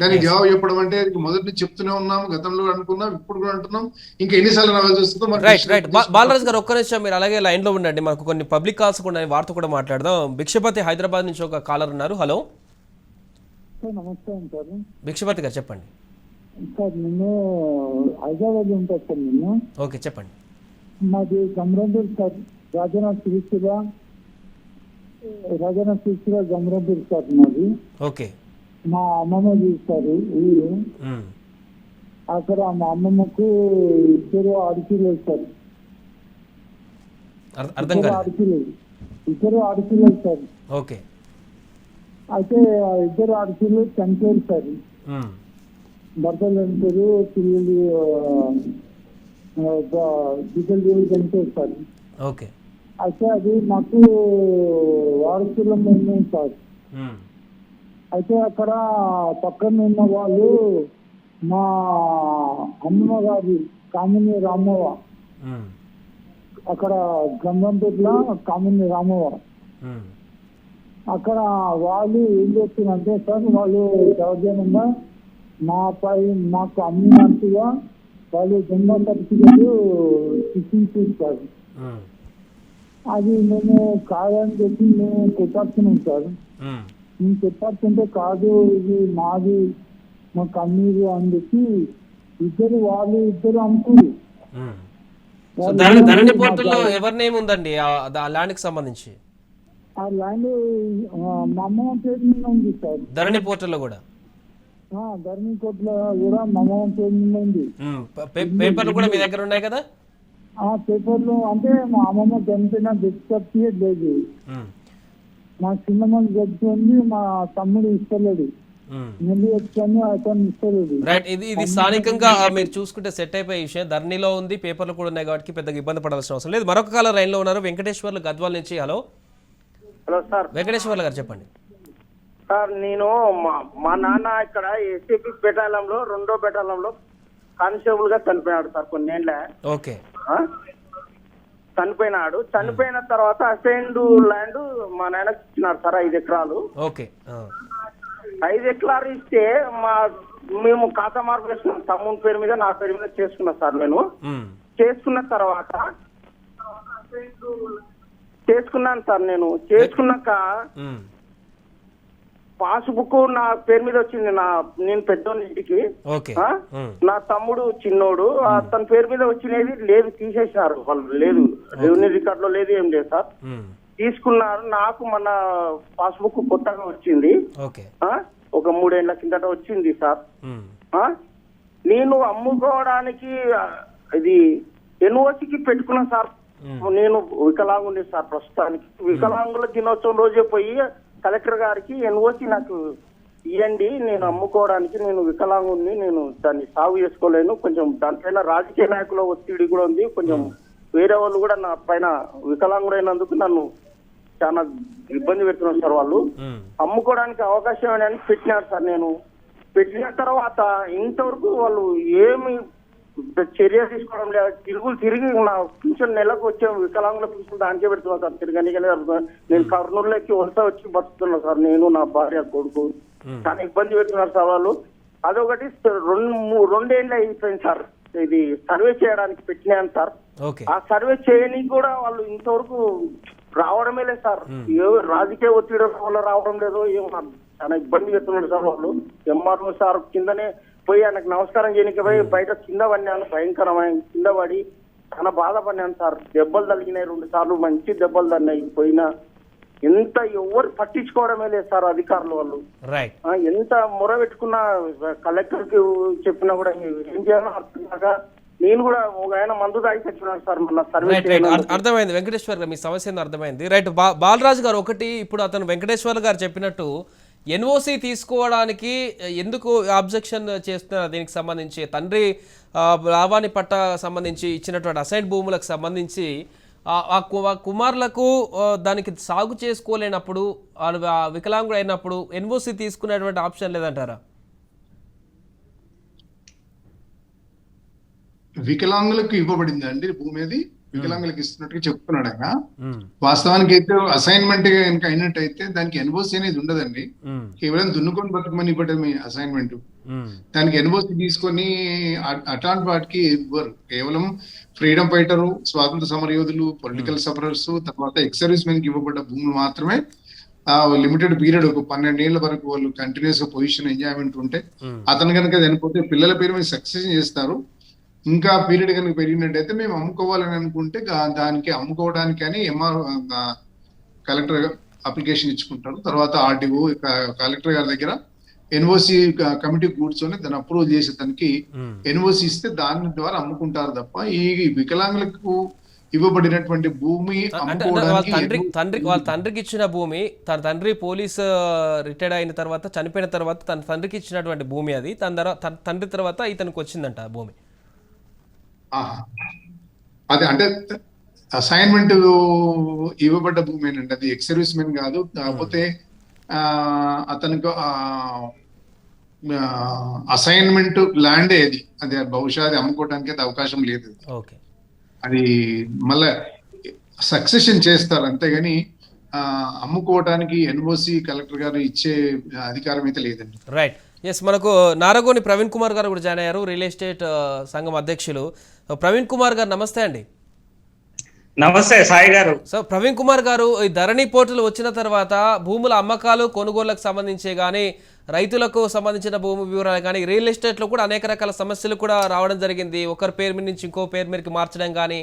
[SPEAKER 8] దానికి జవాబు చెప్పడం అంటే మొదటి నుంచి చెప్తూనే ఉన్నాం, గతంలో అనుకున్నాం, ఇప్పుడు కూడా అంటున్నాం, ఇంకా ఎన్నిసార్లు రావాల్సి వస్తుందో.
[SPEAKER 1] రైట్ బాలరాజు గారు, ఒక్క నిమిషం మీరు అలాగే లైన్ లో ఉండండి. మనకు కొన్ని పబ్లిక్ కాల్స్ కూడా వార్త కూడా మాట్లాడదాం. భిక్షపతి హైదరాబాద్ నుంచి ఒక కాలర్ ఉన్నారు. హలో,
[SPEAKER 9] నమస్కారం సార్.
[SPEAKER 1] భిక్షపతి గారు చెప్పండి.
[SPEAKER 9] సార్ నేను హైదరాబాద్ ఉంటాను సార్. నేను
[SPEAKER 1] ఓకే చెప్పండి.
[SPEAKER 9] మాది గమరంపూర్ సార్, రాజానాథ్ సిరిసిల్ల గమరంపూర్ సార్ మాది.
[SPEAKER 1] ఓకే.
[SPEAKER 9] మా అమ్మమ్మ చూస్తారు ఊరు. అక్కడ మా అమ్మమ్మకు 2 ఆడపిల్లలు సార్.
[SPEAKER 1] ఇద్దరు
[SPEAKER 9] ఆడపిల్లలు సార్.
[SPEAKER 1] ఓకే.
[SPEAKER 9] అయితే 2 ఆడపిల్లలు చనిపోయారు సార్. భర్తలు చనిపోయారు, పిల్లలు బిడ్డలు చనిపోయారు సార్.
[SPEAKER 1] ఓకే.
[SPEAKER 9] అయితే అది మాకు వారసులం ఉన్నాయి సార్. అయితే అక్కడ పక్కన ఉన్న వాళ్ళు మా అమ్మమ్మ గారి కామిని రామవ్వ, అక్కడ గంగంపేటలో కామిని రామవ్వ, అక్కడ వాళ్ళు ఏం చేస్తున్నారంటే సార్, వాళ్ళు దౌర్జన్యంగా మాకు అమ్మినట్టుగా వాళ్ళు జన్మ సర్టిఫికెట్ ఇచ్చించారు. అది మేము కాదని చెప్పి మేము కొట్టాడుతున్నాం సార్. మేము చెప్పాల్సింటే కాదు, ఇది మాది, మాకు అమ్మీరు అని చెప్పి వాళ్ళు ఇద్దరు అమ్ముకున్నారు.
[SPEAKER 1] ధరణి పోర్టల్లో ఎవరి నేమ్ ఉందండి ఆ ల్యాండ్ కి సంబంధించి?
[SPEAKER 9] ఆ ల్యాండ్ మా అమ్మమ్మ పేరు మీద ఉంది సార్.
[SPEAKER 1] ధరణి పోర్టల్లో కూడా?
[SPEAKER 9] ధరణి కోర్టులో కూడా మా అమ్మమ్మ పేరు మీద ఉంది.
[SPEAKER 1] పేపర్లు కూడా మీ దగ్గర ఉన్నాయి కదా?
[SPEAKER 9] పేపర్లు అంటే మా అమ్మమ్మ చనిపోయిన డెత్ సర్టిఫికేట్ లేదు, మా చిన్నమ్మ జడ్జి ఉంది, మా తమ్ముడు ఇస్తలేడు, నెల్లి వచ్చాను అతను ఇస్తలేదు.
[SPEAKER 1] రైట్. ఇది స్థానికంగా మీరు చూసుకుంటే సెట్ అయిపోయే విషయం. ధరణిలో ఉంది, పేపర్లు కూడా ఉన్నాయి కాబట్టి పెద్దగా ఇబ్బంది పడాల్సిన అవసరం లేదు. మరొక కాలం లైన్ లో ఉన్నారు, వెంకటేశ్వర్లు గద్వాల్ నుంచి. హలో.
[SPEAKER 6] Hello sir.
[SPEAKER 1] వెంకటేశ్వర్లు గారు చెప్పండి.
[SPEAKER 6] సార్ నేను మా నాన్న ఇక్కడ ఎస్సీపీ బెటాలియంలో 2వ బెటాలియంలో కానిస్టేబుల్ గా చనిపోయినాడు సార్ కొన్నేళ్ళ.
[SPEAKER 1] ఓకే.
[SPEAKER 6] చనిపోయిన తర్వాత అసైన్డ్ ల్యాండ్ మా నాన్నకి ఇచ్చినాడు సార్ 5 ఎకరాలు.
[SPEAKER 1] ఓకే.
[SPEAKER 6] 5 ఎకరాలు ఇస్తే మేము ఖాతా మార్పు చేసుకున్నాం, తమ్ముని పేరు మీద నా పేరు మీద చేసుకున్నా సార్. నేను చేసుకున్న తర్వాత చేసుకున్నాను సార్. నేను చేసుకున్నాక పాస్బుక్ నా పేరు మీద వచ్చింది. నేను పెద్దోళ్ళింటికి, నా తమ్ముడు చిన్నోడు తన పేరు మీద వచ్చినది లేదు, తీసేసినారు వాళ్ళు. లేదు, రెవెన్యూ రికార్డ్ లో లేదు, ఏం లేదు సార్. తీసుకున్నారు. నాకు మన పాస్బుక్ కొత్తగా వచ్చింది, ఒక 3 ఏళ్ల కిందట వచ్చింది సార్. నేను అమ్ముకోవడానికి ఇది ఎన్ఓసికి పెట్టుకున్నా సార్. నేను వికలాంగుండే సార్. ప్రస్తుతానికి వికలాంగుల దినోత్సవం రోజే పోయి
[SPEAKER 10] కలెక్టర్ గారికి ఎన్ఓసి నాకు ఇవ్వండి, నేను అమ్ముకోవడానికి, నేను వికలాంగుని, నేను దాన్ని సాగు చేసుకోలేను, కొంచెం దానిపైన రాజకీయ నాయకుల ఒత్తిడి కూడా ఉంది, కొంచెం వేరే వాళ్ళు కూడా నా పైన వికలాంగుడైనందుకు నన్ను చాలా ఇబ్బంది పెడుతున్నారు సార్. వాళ్ళు అమ్ముకోవడానికి అవకాశం అని పెట్టినారు సార్. నేను పెట్టిన తర్వాత ఇంతవరకు వాళ్ళు ఏమి చర్య తీసుకోవడం లేదు. తిరిగి నా పింఛన్ నెలకు వచ్చే వికలాంగుల పింఛన్ దానికే పెడుతున్నా సార్. తిరగనికే నేను కర్నూలులోకి వలస వచ్చి బతుకుతున్నా సార్. నేను నా భార్య కొడుకు చాలా ఇబ్బంది పెడుతున్నారు సార్ వాళ్ళు. అదొకటి 2 ఏళ్ళు అయిపోయింది సార్ ఇది సర్వే చేయడానికి పెట్టినాను సార్. ఆ సర్వే చేయడానికి కూడా వాళ్ళు ఇంతవరకు రావడమే లేదు సార్. రాజకీయ ఒత్తిడి వల్ల రావడం లేదు, ఏమో చాలా ఇబ్బంది పెడుతున్నారు సార్ వాళ్ళు. ఎంఆర్ఓ సార్ కిందనే పోయి ఆయనకు నమస్కారం చేయడానికి పోయి బయట కింద పడినాను, భయంకరమైన కింద పడి చాలా బాధపడినాను సార్. దెబ్బలు తగిలినాయి 2 సార్లు, మంచి దెబ్బలు తగినాయి. పోయినా ఎంత ఎవరు పట్టించుకోవడమే లేదు సార్ అధికారులు వాళ్ళు. ఎంత మొర పెట్టుకున్నా కలెక్టర్ కి చెప్పినా కూడా ఏం చేయాలో అర్థం కాక నేను కూడా ఒక ఆయన మందు తాగి తెచ్చున్నాను సార్. మన సర్వే
[SPEAKER 1] అర్థమైంది వెంకటేశ్వర్ గారు, మీ సమస్య అర్థమైంది. రైట్, బాలరాజు గారు, ఒకటి ఇప్పుడు అతను వెంకటేశ్వర్ గారు చెప్పినట్టు ఎన్ఓసి తీసుకోవడానికి ఎందుకు అబ్జెక్షన్ చేస్తున్నారు? దీనికి సంబంధించి తండ్రి లావాణి పట్ట సంబంధించి ఇచ్చినటువంటి అసైన్ భూములకు సంబంధించి ఆ కుమారులకు దానికి సాగు చేసుకోలేనప్పుడు, వికలాంగుడు అయినప్పుడు ఎన్ఓసి తీసుకునేటువంటి ఆప్షన్ లేదంటారా?
[SPEAKER 8] వికలాంగులకు ఇవ్వబడింది అండి భూమి, అది వికలాంగులకు ఇస్తున్నట్టుగా చెప్తున్నాడు ఆయన. వాస్తవానికి అయితే అసైన్మెంట్ కనుక అయినట్టయితే దానికి ఎన్ఓసి అనేది ఉండదండి. కేవలం దున్నుకొని బతుకమని ఇవ్వడమే అసైన్మెంట్. దానికి ఎన్ఓసి తీసుకొని అట్లాంటి వాటికి ఇవ్వరు. కేవలం ఫ్రీడమ్ ఫైటరు, స్వాతంత్ర సమరయోధులు, పొలిటికల్ సఫరర్స్, తర్వాత ఎక్స్ సర్వీస్ మెన్ కి ఇవ్వబడ్డ భూములు మాత్రమే లిమిటెడ్ పీరియడ్ ఒక 12 ఏళ్ల వరకు వాళ్ళు కంటిన్యూస్ గా పొజిషన్ ఎంజాయ్మెంట్ ఉంటే అతను కనుక చనిపోతే పిల్లల పేరు మీద సక్సెషన్ చేస్తారు. ఇంకా పీరియడ్ కనుక పెరిగినట్టయితే మేము అమ్ముకోవాలని అనుకుంటే దానికి అమ్ముకోవడానికి అని కలెక్టర్ అప్లికేషన్ ఇచ్చుకుంటారు. తర్వాత ఆర్డీఓ కలెక్టర్ గారి దగ్గర ఎన్ఓసి కమిటీ కూర్చొని దాన్ని అప్రూవ్ చేసే దానికి ఎన్ఓసి ఇస్తే దాని ద్వారా అమ్ముకుంటారు తప్ప ఈ వికలాంగులకు ఇవ్వబడినటువంటి భూమి
[SPEAKER 1] వాళ్ళ తండ్రికి ఇచ్చిన భూమి, తన తండ్రి పోలీస్ రిటైర్డ్ అయిన తర్వాత చనిపోయిన తర్వాత తన తండ్రికి ఇచ్చినటువంటి భూమి అది, తన తండ్రి తర్వాత ఇతనికి వచ్చిందంట ఆ భూమి.
[SPEAKER 8] అదే అంటే అసైన్మెంట్ ఇవ్వబడ్డ భూమి ఏంటంటే అది ఎక్స్ సర్వీస్ మెన్ కాదు. కాకపోతే అతనికి అసైన్మెంట్ ల్యాండే అది బహుశా అది అమ్ముకోవడానికి అయితే అవకాశం లేదు. అది మళ్ళా సక్సెషన్ చేస్తారు అంతేగాని అమ్ముకోవడానికి ఎన్ఓసి కలెక్టర్ గారు ఇచ్చే అధికారం అయితే లేదండి.
[SPEAKER 1] రైట్, ఎస్, మనకు నారగోని ప్రవీణ్ కుమార్ గారు కూడా జాయిన్ అయ్యారు, రియల్ ఎస్టేట్ సంఘం అధ్యక్షులు. ప్రవీణ్ కుమార్ గారు నమస్తే అండి.
[SPEAKER 11] నమస్తే సాయి గారు.
[SPEAKER 1] సో ప్రవీణ్ కుమార్ గారు, ఈ ధరణి పోర్టల్ వచ్చిన తర్వాత భూముల అమ్మకాలు కొనుగోళ్లకు సంబంధించి కానీ, రైతులకు సంబంధించిన భూమి వివరాలు కానీ, రియల్ ఎస్టేట్లో కూడా అనేక రకాల సమస్యలు కూడా రావడం జరిగింది. ఒకరి పేరు మీద నుంచి ఇంకో పేరు మీదకి మార్చడం కానీ,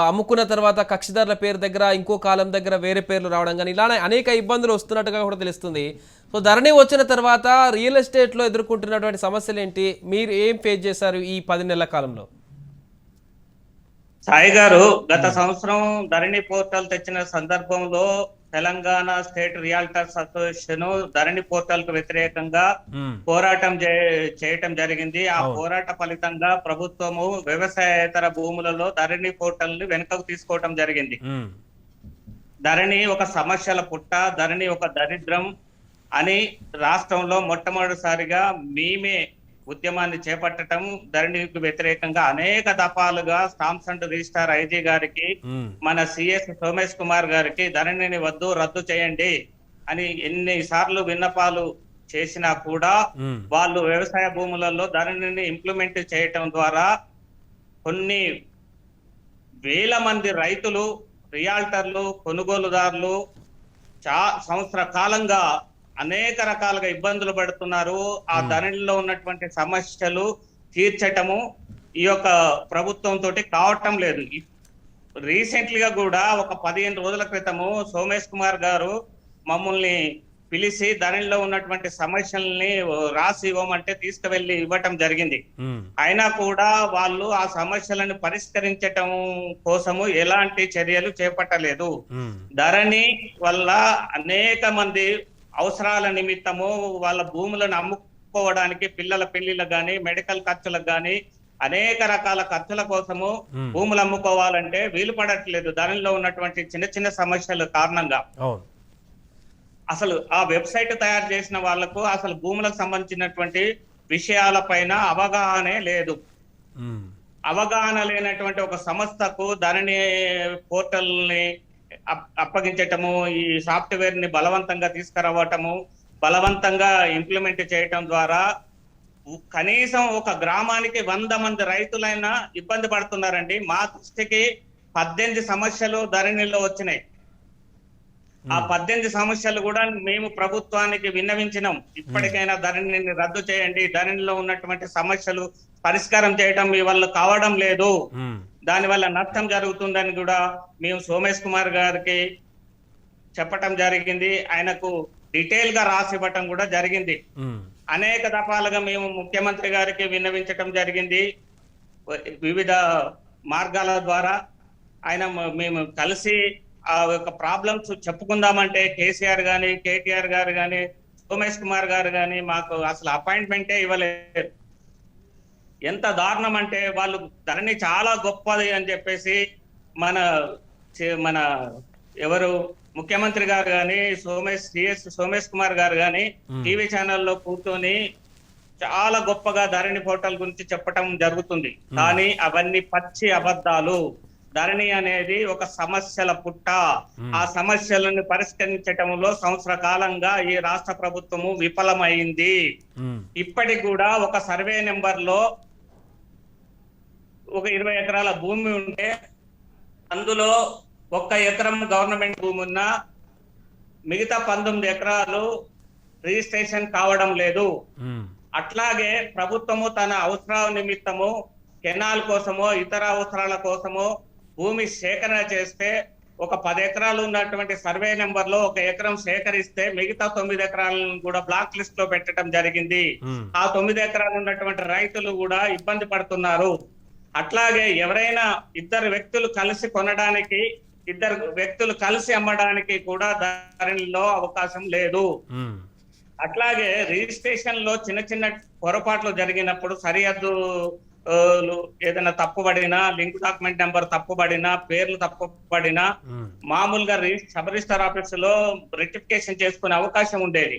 [SPEAKER 1] అమ్ముకున్న తర్వాత కక్షిదారుల పేరు దగ్గర ఇంకో కాలం దగ్గర వేరే పేర్లు రావడం కానీ, ఇలానే అనేక ఇబ్బందులు వస్తున్నట్టుగా కూడా తెలుస్తుంది. సో ధరణి వచ్చిన తర్వాత రియల్ ఎస్టేట్లో ఎదుర్కొంటున్నటువంటి సమస్యలు ఏంటి, మీరు ఏం ఫేస్ చేశారు ఈ 10 నెలల కాలంలో?
[SPEAKER 11] సాయి గారు, గత సంవత్సరం ధరణి పోర్టల్ తెచ్చిన సందర్భంలో తెలంగాణ స్టేట్ రియాల్టర్స్ అసోసియేషన్ ధరణి పోర్టల్ కు వ్యతిరేకంగా పోరాటం చేయటం జరిగింది. ఆ పోరాట ఫలితంగా ప్రభుత్వము వ్యవసాయేతర భూములలో ధరణి పోర్టల్ ని వెనుకకు తీసుకోవటం జరిగింది. ధరణి ఒక సమస్యల పుట్ట, ధరణి ఒక దరిద్రం అని రాష్ట్రంలో మొట్టమొదటిసారిగా మేమే ఉద్యమాన్ని చేపట్టడం, ధరణికి వ్యతిరేకంగా అనేక దఫాలుగా స్టాంప్స్ అండ్ రిజిస్టార్ ఐజీ గారికి, మన సిఎస్ సోమేష్ కుమార్ గారికి ధరణిని రద్దు చేయండి అని ఎన్నిసార్లు విన్నపాలు చేసినా కూడా వాళ్ళు వ్యవసాయ భూములలో ధరణిని ఇంప్లిమెంట్ చేయటం ద్వారా కొన్ని వేల మంది రైతులు, రియాల్టర్లు, కొనుగోలుదారులు సంవత్సర కాలంగా అనేక రకాలుగా ఇబ్బందులు పడుతున్నారు. ఆ ధరణిలో ఉన్నటువంటి సమస్యలు తీర్చటము ఈ యొక్క ప్రభుత్వంతో కావటం లేదు. రీసెంట్లీగా కూడా ఒక 15 రోజుల క్రితము సోమేష్ కుమార్ గారు మమ్మల్ని పిలిచి ధరణిలో ఉన్నటువంటి సమస్యల్ని రాసి ఇవ్వమంటే తీసుకువెళ్ళి ఇవ్వటం జరిగింది. అయినా కూడా వాళ్ళు ఆ సమస్యలను పరిష్కరించటం కోసము ఎలాంటి చర్యలు చేపట్టలేదు. ధరణి వల్ల అనేక మంది అవసరాల నిమిత్తము వాళ్ళ భూములను అమ్ముకోవడానికి, పిల్లల పెళ్లిళ్ళకు గాని, మెడికల్ ఖర్చులకు గాని, అనేక రకాల ఖర్చుల కోసము భూములు అమ్ముకోవాలంటే వీలు పడట్లేదు ధరణిలో ఉన్నటువంటి చిన్న చిన్న సమస్యల కారణంగా. అసలు ఆ వెబ్సైట్ తయారు చేసిన వాళ్లకు అసలు భూములకు సంబంధించినటువంటి విషయాలపైన అవగాహనే లేదు. అవగాహన లేనటువంటి ఒక సంస్థకు ధరణి పోర్టల్ ని అప్పగించటము, ఈ సాఫ్ట్వేర్ ని బలవంతంగా తీసుకురావటము, బలవంతంగా ఇంప్లిమెంట్ చేయటం ద్వారా కనీసం ఒక గ్రామానికి 100 మంది రైతులైనా ఇబ్బంది పడుతున్నారండి. మా దృష్టికి 18 సమస్యలు ధరణిలో వచ్చినాయి. ఆ 18 సమస్యలు కూడా మేము ప్రభుత్వానికి విన్నవించినాం. ఇప్పటికైనా ధరణిని రద్దు చేయండి, ధరణిలో ఉన్నటువంటి సమస్యలు పరిష్కారం చేయడం మీ వల్ల కావడం లేదు, దాని వల్ల నష్టం జరుగుతుందని కూడా మేము సోమేష్ కుమార్ గారికి చెప్పటం జరిగింది. ఆయనకు డీటెయిల్ గా రాసి ఇవ్వటం కూడా జరిగింది. అనేక దఫాలుగా మేము ముఖ్యమంత్రి గారికి విన్నవించటం జరిగింది. వివిధ మార్గాల ద్వారా ఆయన మేము కలిసి ఆ యొక్క ప్రాబ్లమ్స్ చెప్పుకుందామంటే కేసీఆర్ గాని, కేటీఆర్ గారు గాని, సోమేష్ కుమార్ గారు గాని మాకు అసలు అపాయింట్మెంటే ఇవ్వలేదు. ఎంత దారుణం అంటే వాళ్ళు ధరణి చాలా గొప్పది అని చెప్పేసి మన ఎవరు ముఖ్యమంత్రి గారు గాని, సోమేష్ కుమార్ గారు గాని టీవీ ఛానల్లో కూర్చొని చాలా గొప్పగా ధరణి పోర్టల్ గురించి చెప్పటం జరుగుతుంది. కానీ అవన్నీ పచ్చి అబద్ధాలు. ధరణి అనేది ఒక సమస్యల పుట్ట. ఆ సమస్యలను పరిష్కరించటంలో సంవత్సర కాలంగా ఈ రాష్ట్ర ప్రభుత్వము విఫలమైంది. ఇప్పటికి కూడా ఒక సర్వే నెంబర్ లో ఒక 20 ఎకరాల భూమి ఉంటే అందులో 1 ఎకరం గవర్నమెంట్ భూమి ఉన్నా మిగతా 19 ఎకరాలు రిజిస్ట్రేషన్ కావడం లేదు. అట్లాగే ప్రభుత్వము తన అవసరాల నిమిత్తము కెనాల్ కోసమో ఇతర అవసరాల కోసమో భూమి సేకరణ చేస్తే ఒక 10 ఎకరాలు ఉన్నటువంటి సర్వే నెంబర్ లో 1 ఎకరం సేకరిస్తే మిగతా 9 ఎకరాలను కూడా బ్లాక్ లిస్ట్ లో పెట్టడం జరిగింది. ఆ 9 ఎకరాలు ఉన్నటువంటి రైతులు కూడా ఇబ్బంది పడుతున్నారు. అట్లాగే ఎవరైనా 2 వ్యక్తులు కలిసి కొనడానికి, 2 వ్యక్తులు కలిసి అమ్మడానికి కూడా ధరణిలో అవకాశం లేదు. అట్లాగే రిజిస్ట్రేషన్ లో చిన్న చిన్న పొరపాట్లు జరిగినప్పుడు, సరిహద్దు ఏదైనా తప్పుబడినా, లింక్ డాక్యుమెంట్ నెంబర్ తప్పుబడినా, పేర్లు తప్పుబడినా మామూలుగా సబ్ రిజిస్టర్ ఆఫీస్ లో రెక్టిఫికేషన్ చేసుకునే అవకాశం ఉండేది.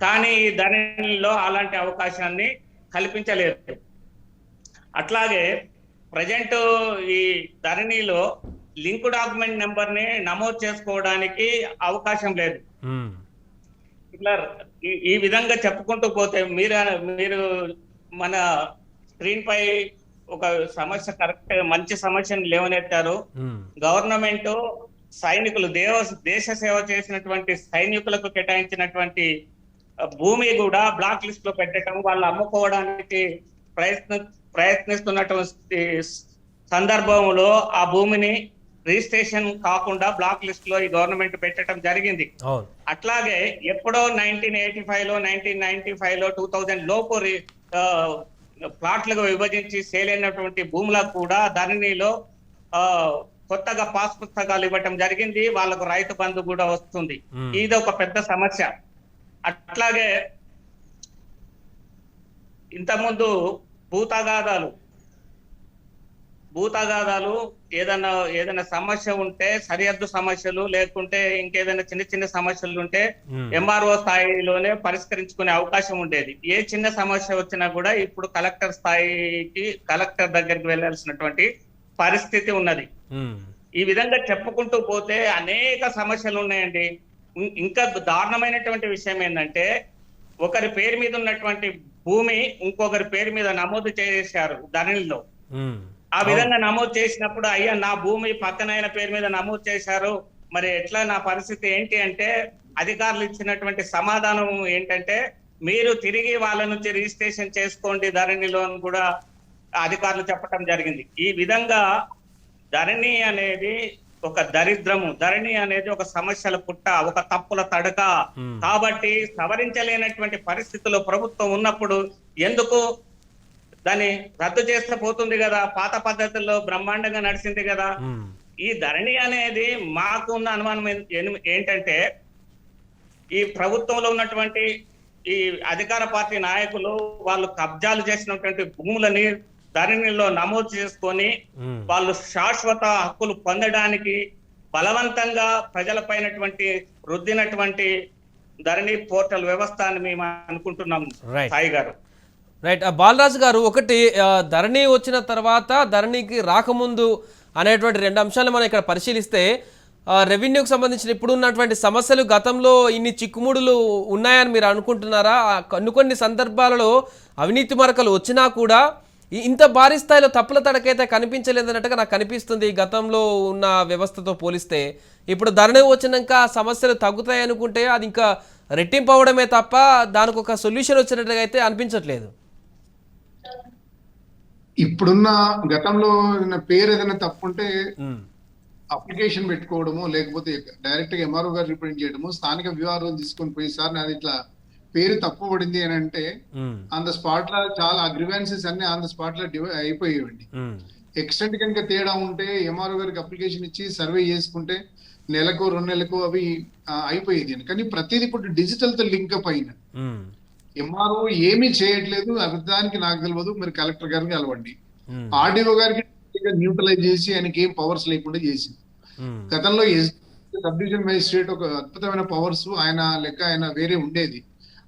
[SPEAKER 11] కానీ ఈ ధరణిలో అలాంటి అవకాశాన్ని కల్పించలేదు. అట్లాగే ప్రజెంట్ ఈ ధరణిలో లింక్ డాక్యుమెంట్ నెంబర్ ని నమోదు చేసుకోవడానికి అవకాశం లేదు. ఇట్లా ఈ విధంగా చెప్పుకుంటూ పోతే మీరు మన స్క్రీన్ పై ఒక సమస్య కరెక్ట్ మంచి సమస్యను లేవనెత్తారు. గవర్నమెంట్ సైనికులు దేశ సేవ చేసినటువంటి సైనికులకు కేటాయించినటువంటి భూమి కూడా బ్లాక్ లిస్ట్ లో పెట్టడం, వాళ్ళు అమ్ముకోవడానికి ప్రయత్నిస్తున్నటువంటి సందర్భంలో ఆ భూమిని రిజిస్ట్రేషన్ కాకుండా బ్లాక్ లిస్ట్ లో ఈ గవర్నమెంట్ పెట్టడం జరిగింది. అట్లాగే ఎప్పుడో 1985 లో 1995 లో 2000 లోపు ప్లాట్లుగా విభజించి సేల్ అయినటువంటి భూములకు కూడా ధరణిలో కొత్తగా పాస్ పుస్తకాలు ఇవ్వటం జరిగింది. వాళ్ళకు రైతు బంధు కూడా వస్తుంది. ఇది ఒక పెద్ద సమస్య. అట్లాగే ఇంతకుముందు భూతగాదాలు ఏదైనా సమస్య ఉంటే, సరిహద్దు సమస్యలు లేకుంటే ఇంకేదైనా చిన్న చిన్న సమస్యలు ఉంటే ఎంఆర్ఓ స్థాయిలోనే పరిష్కరించుకునే అవకాశం ఉండేది. ఏ చిన్న సమస్య వచ్చినా కూడా ఇప్పుడు కలెక్టర్ దగ్గరికి వెళ్ళాల్సినటువంటి పరిస్థితి ఉన్నది. ఈ విధంగా చెప్పుకుంటూ పోతే అనేక సమస్యలు ఉన్నాయండి. ఇంకా దారుణమైనటువంటి విషయం ఏంటంటే, ఒకరి పేరు మీద ఉన్నటువంటి భూమి ఇంకొకరి పేరు మీద నమోదు చేశారు ధరణిలో. ఆ విధంగా నమోదు చేసినప్పుడు అయ్యా నా భూమి పక్కనైన పేరు మీద నమోదు చేశారు, మరి ఎట్లా నా పరిస్థితి ఏంటి అంటే, అధికారులు ఇచ్చినటువంటి సమాధానం ఏంటంటే, మీరు తిరిగి వాళ్ళ నుంచి రిజిస్ట్రేషన్ చేసుకోండి ధరణిలో అని కూడా అధికారులు చెప్పడం జరిగింది. ఈ విధంగా ధరణి అనేది ఒక దరిద్రము. ధరణి అనేది ఒక సమస్యల పుట్ట, ఒక తప్పుల తడక. కాబట్టి సవరించలేనటువంటి పరిస్థితుల్లో ప్రభుత్వం ఉన్నప్పుడు ఎందుకు దాన్ని రద్దు చేస్తే పోతుంది కదా, పాత పద్ధతుల్లో బ్రహ్మాండంగా నడిచింది కదా. ఈ ధరణి అనేది మాకు ఉన్న అనుమానం ఏంటంటే, ఈ ప్రభుత్వంలో ఉన్నటువంటి ఈ అధికార పార్టీ నాయకులు వాళ్ళు కబ్జాలు చేసినటువంటి భూములని ధరణిలో నమోదు చేసుకొని వాళ్ళు శాశ్వత హక్కులు పొందడానికి బలవంతంగా ప్రజలపైనటువంటి రుద్దినటువంటి ధరణి పోర్టల్ వ్యవస్థ అని మేము అనుకుంటున్నాం సాయి గారు.
[SPEAKER 1] రైట్. బాలరాజు గారు, ఒకటి ధరణి వచ్చిన తర్వాత ధరణికి రాకముందు అనేటువంటి 2 అంశాలు మనం ఇక్కడ పరిశీలిస్తే, రెవెన్యూకి సంబంధించిన ఇప్పుడు ఉన్నటువంటి సమస్యలు, గతంలో ఇన్ని చిక్కుముడులు ఉన్నాయని మీరు అనుకుంటున్నారా? కొన్ని సందర్భాలలో అవినీతి మరకలు వచ్చినా కూడా ఇంత భారీ స్థాయిలో తప్పుల తడకైతే కనిపించలేదన్నట్టుగా నాకు కనిపిస్తుంది గతంలో ఉన్న వ్యవస్థతో పోలిస్తే. ఇప్పుడు ధరణి వచ్చినాక సమస్యలు తగ్గుతాయి అనుకుంటే అది ఇంకా రెట్టింపు అవడమే తప్ప దానికి ఒక సొల్యూషన్ వచ్చినట్టుగా అయితే అనిపించట్లేదు.
[SPEAKER 8] ఇప్పుడున్న గతంలో పేరు ఏదైనా తప్పుంటే అప్లికేషన్ పెట్టుకోవడము, లేకపోతే డైరెక్ట్ గా ఎంఆర్ఓ గారు రిప్రజెంట్ చేయడము, స్థానిక వివరాలు తీసుకొని పోయి సార్ నాది ఇట్లా పేరు తప్పు పడింది అని అంటే ఆన్ ద స్పాట్ లో చాలా గ్రీవెన్సెస్ అన్ని ఆన్ ద స్పాట్ లో అయిపోయేవండి. ఎక్స్టెంట్ కనుక తేడా ఉంటే ఎంఆర్ఓ గారికి అప్లికేషన్ ఇచ్చి సర్వే చేసుకుంటే నెలకు 2 నెలలకు అవి అయిపోయేది అని. కానీ ప్రతిదీ ఇప్పుడు డిజిటల్ తో లింక్ అప్ అయిన ఎంఆర్ఓ ఏమీ చేయట్లేదు, అభివృద్ధానికి నాకు తెలియదు, మరి కలెక్టర్ గారికి కలవండి. ఆర్డీఓ గారికి న్యూట్రలైజ్ చేసి ఆయనకి ఏం పవర్స్ లేకుండా చేసింది. గతంలో సబ్ డివిజన్ మేజిస్ట్రేట్ ఒక అద్భుతమైన పవర్స్, ఆయన లెక్క ఆయన వేరే ఉండేది.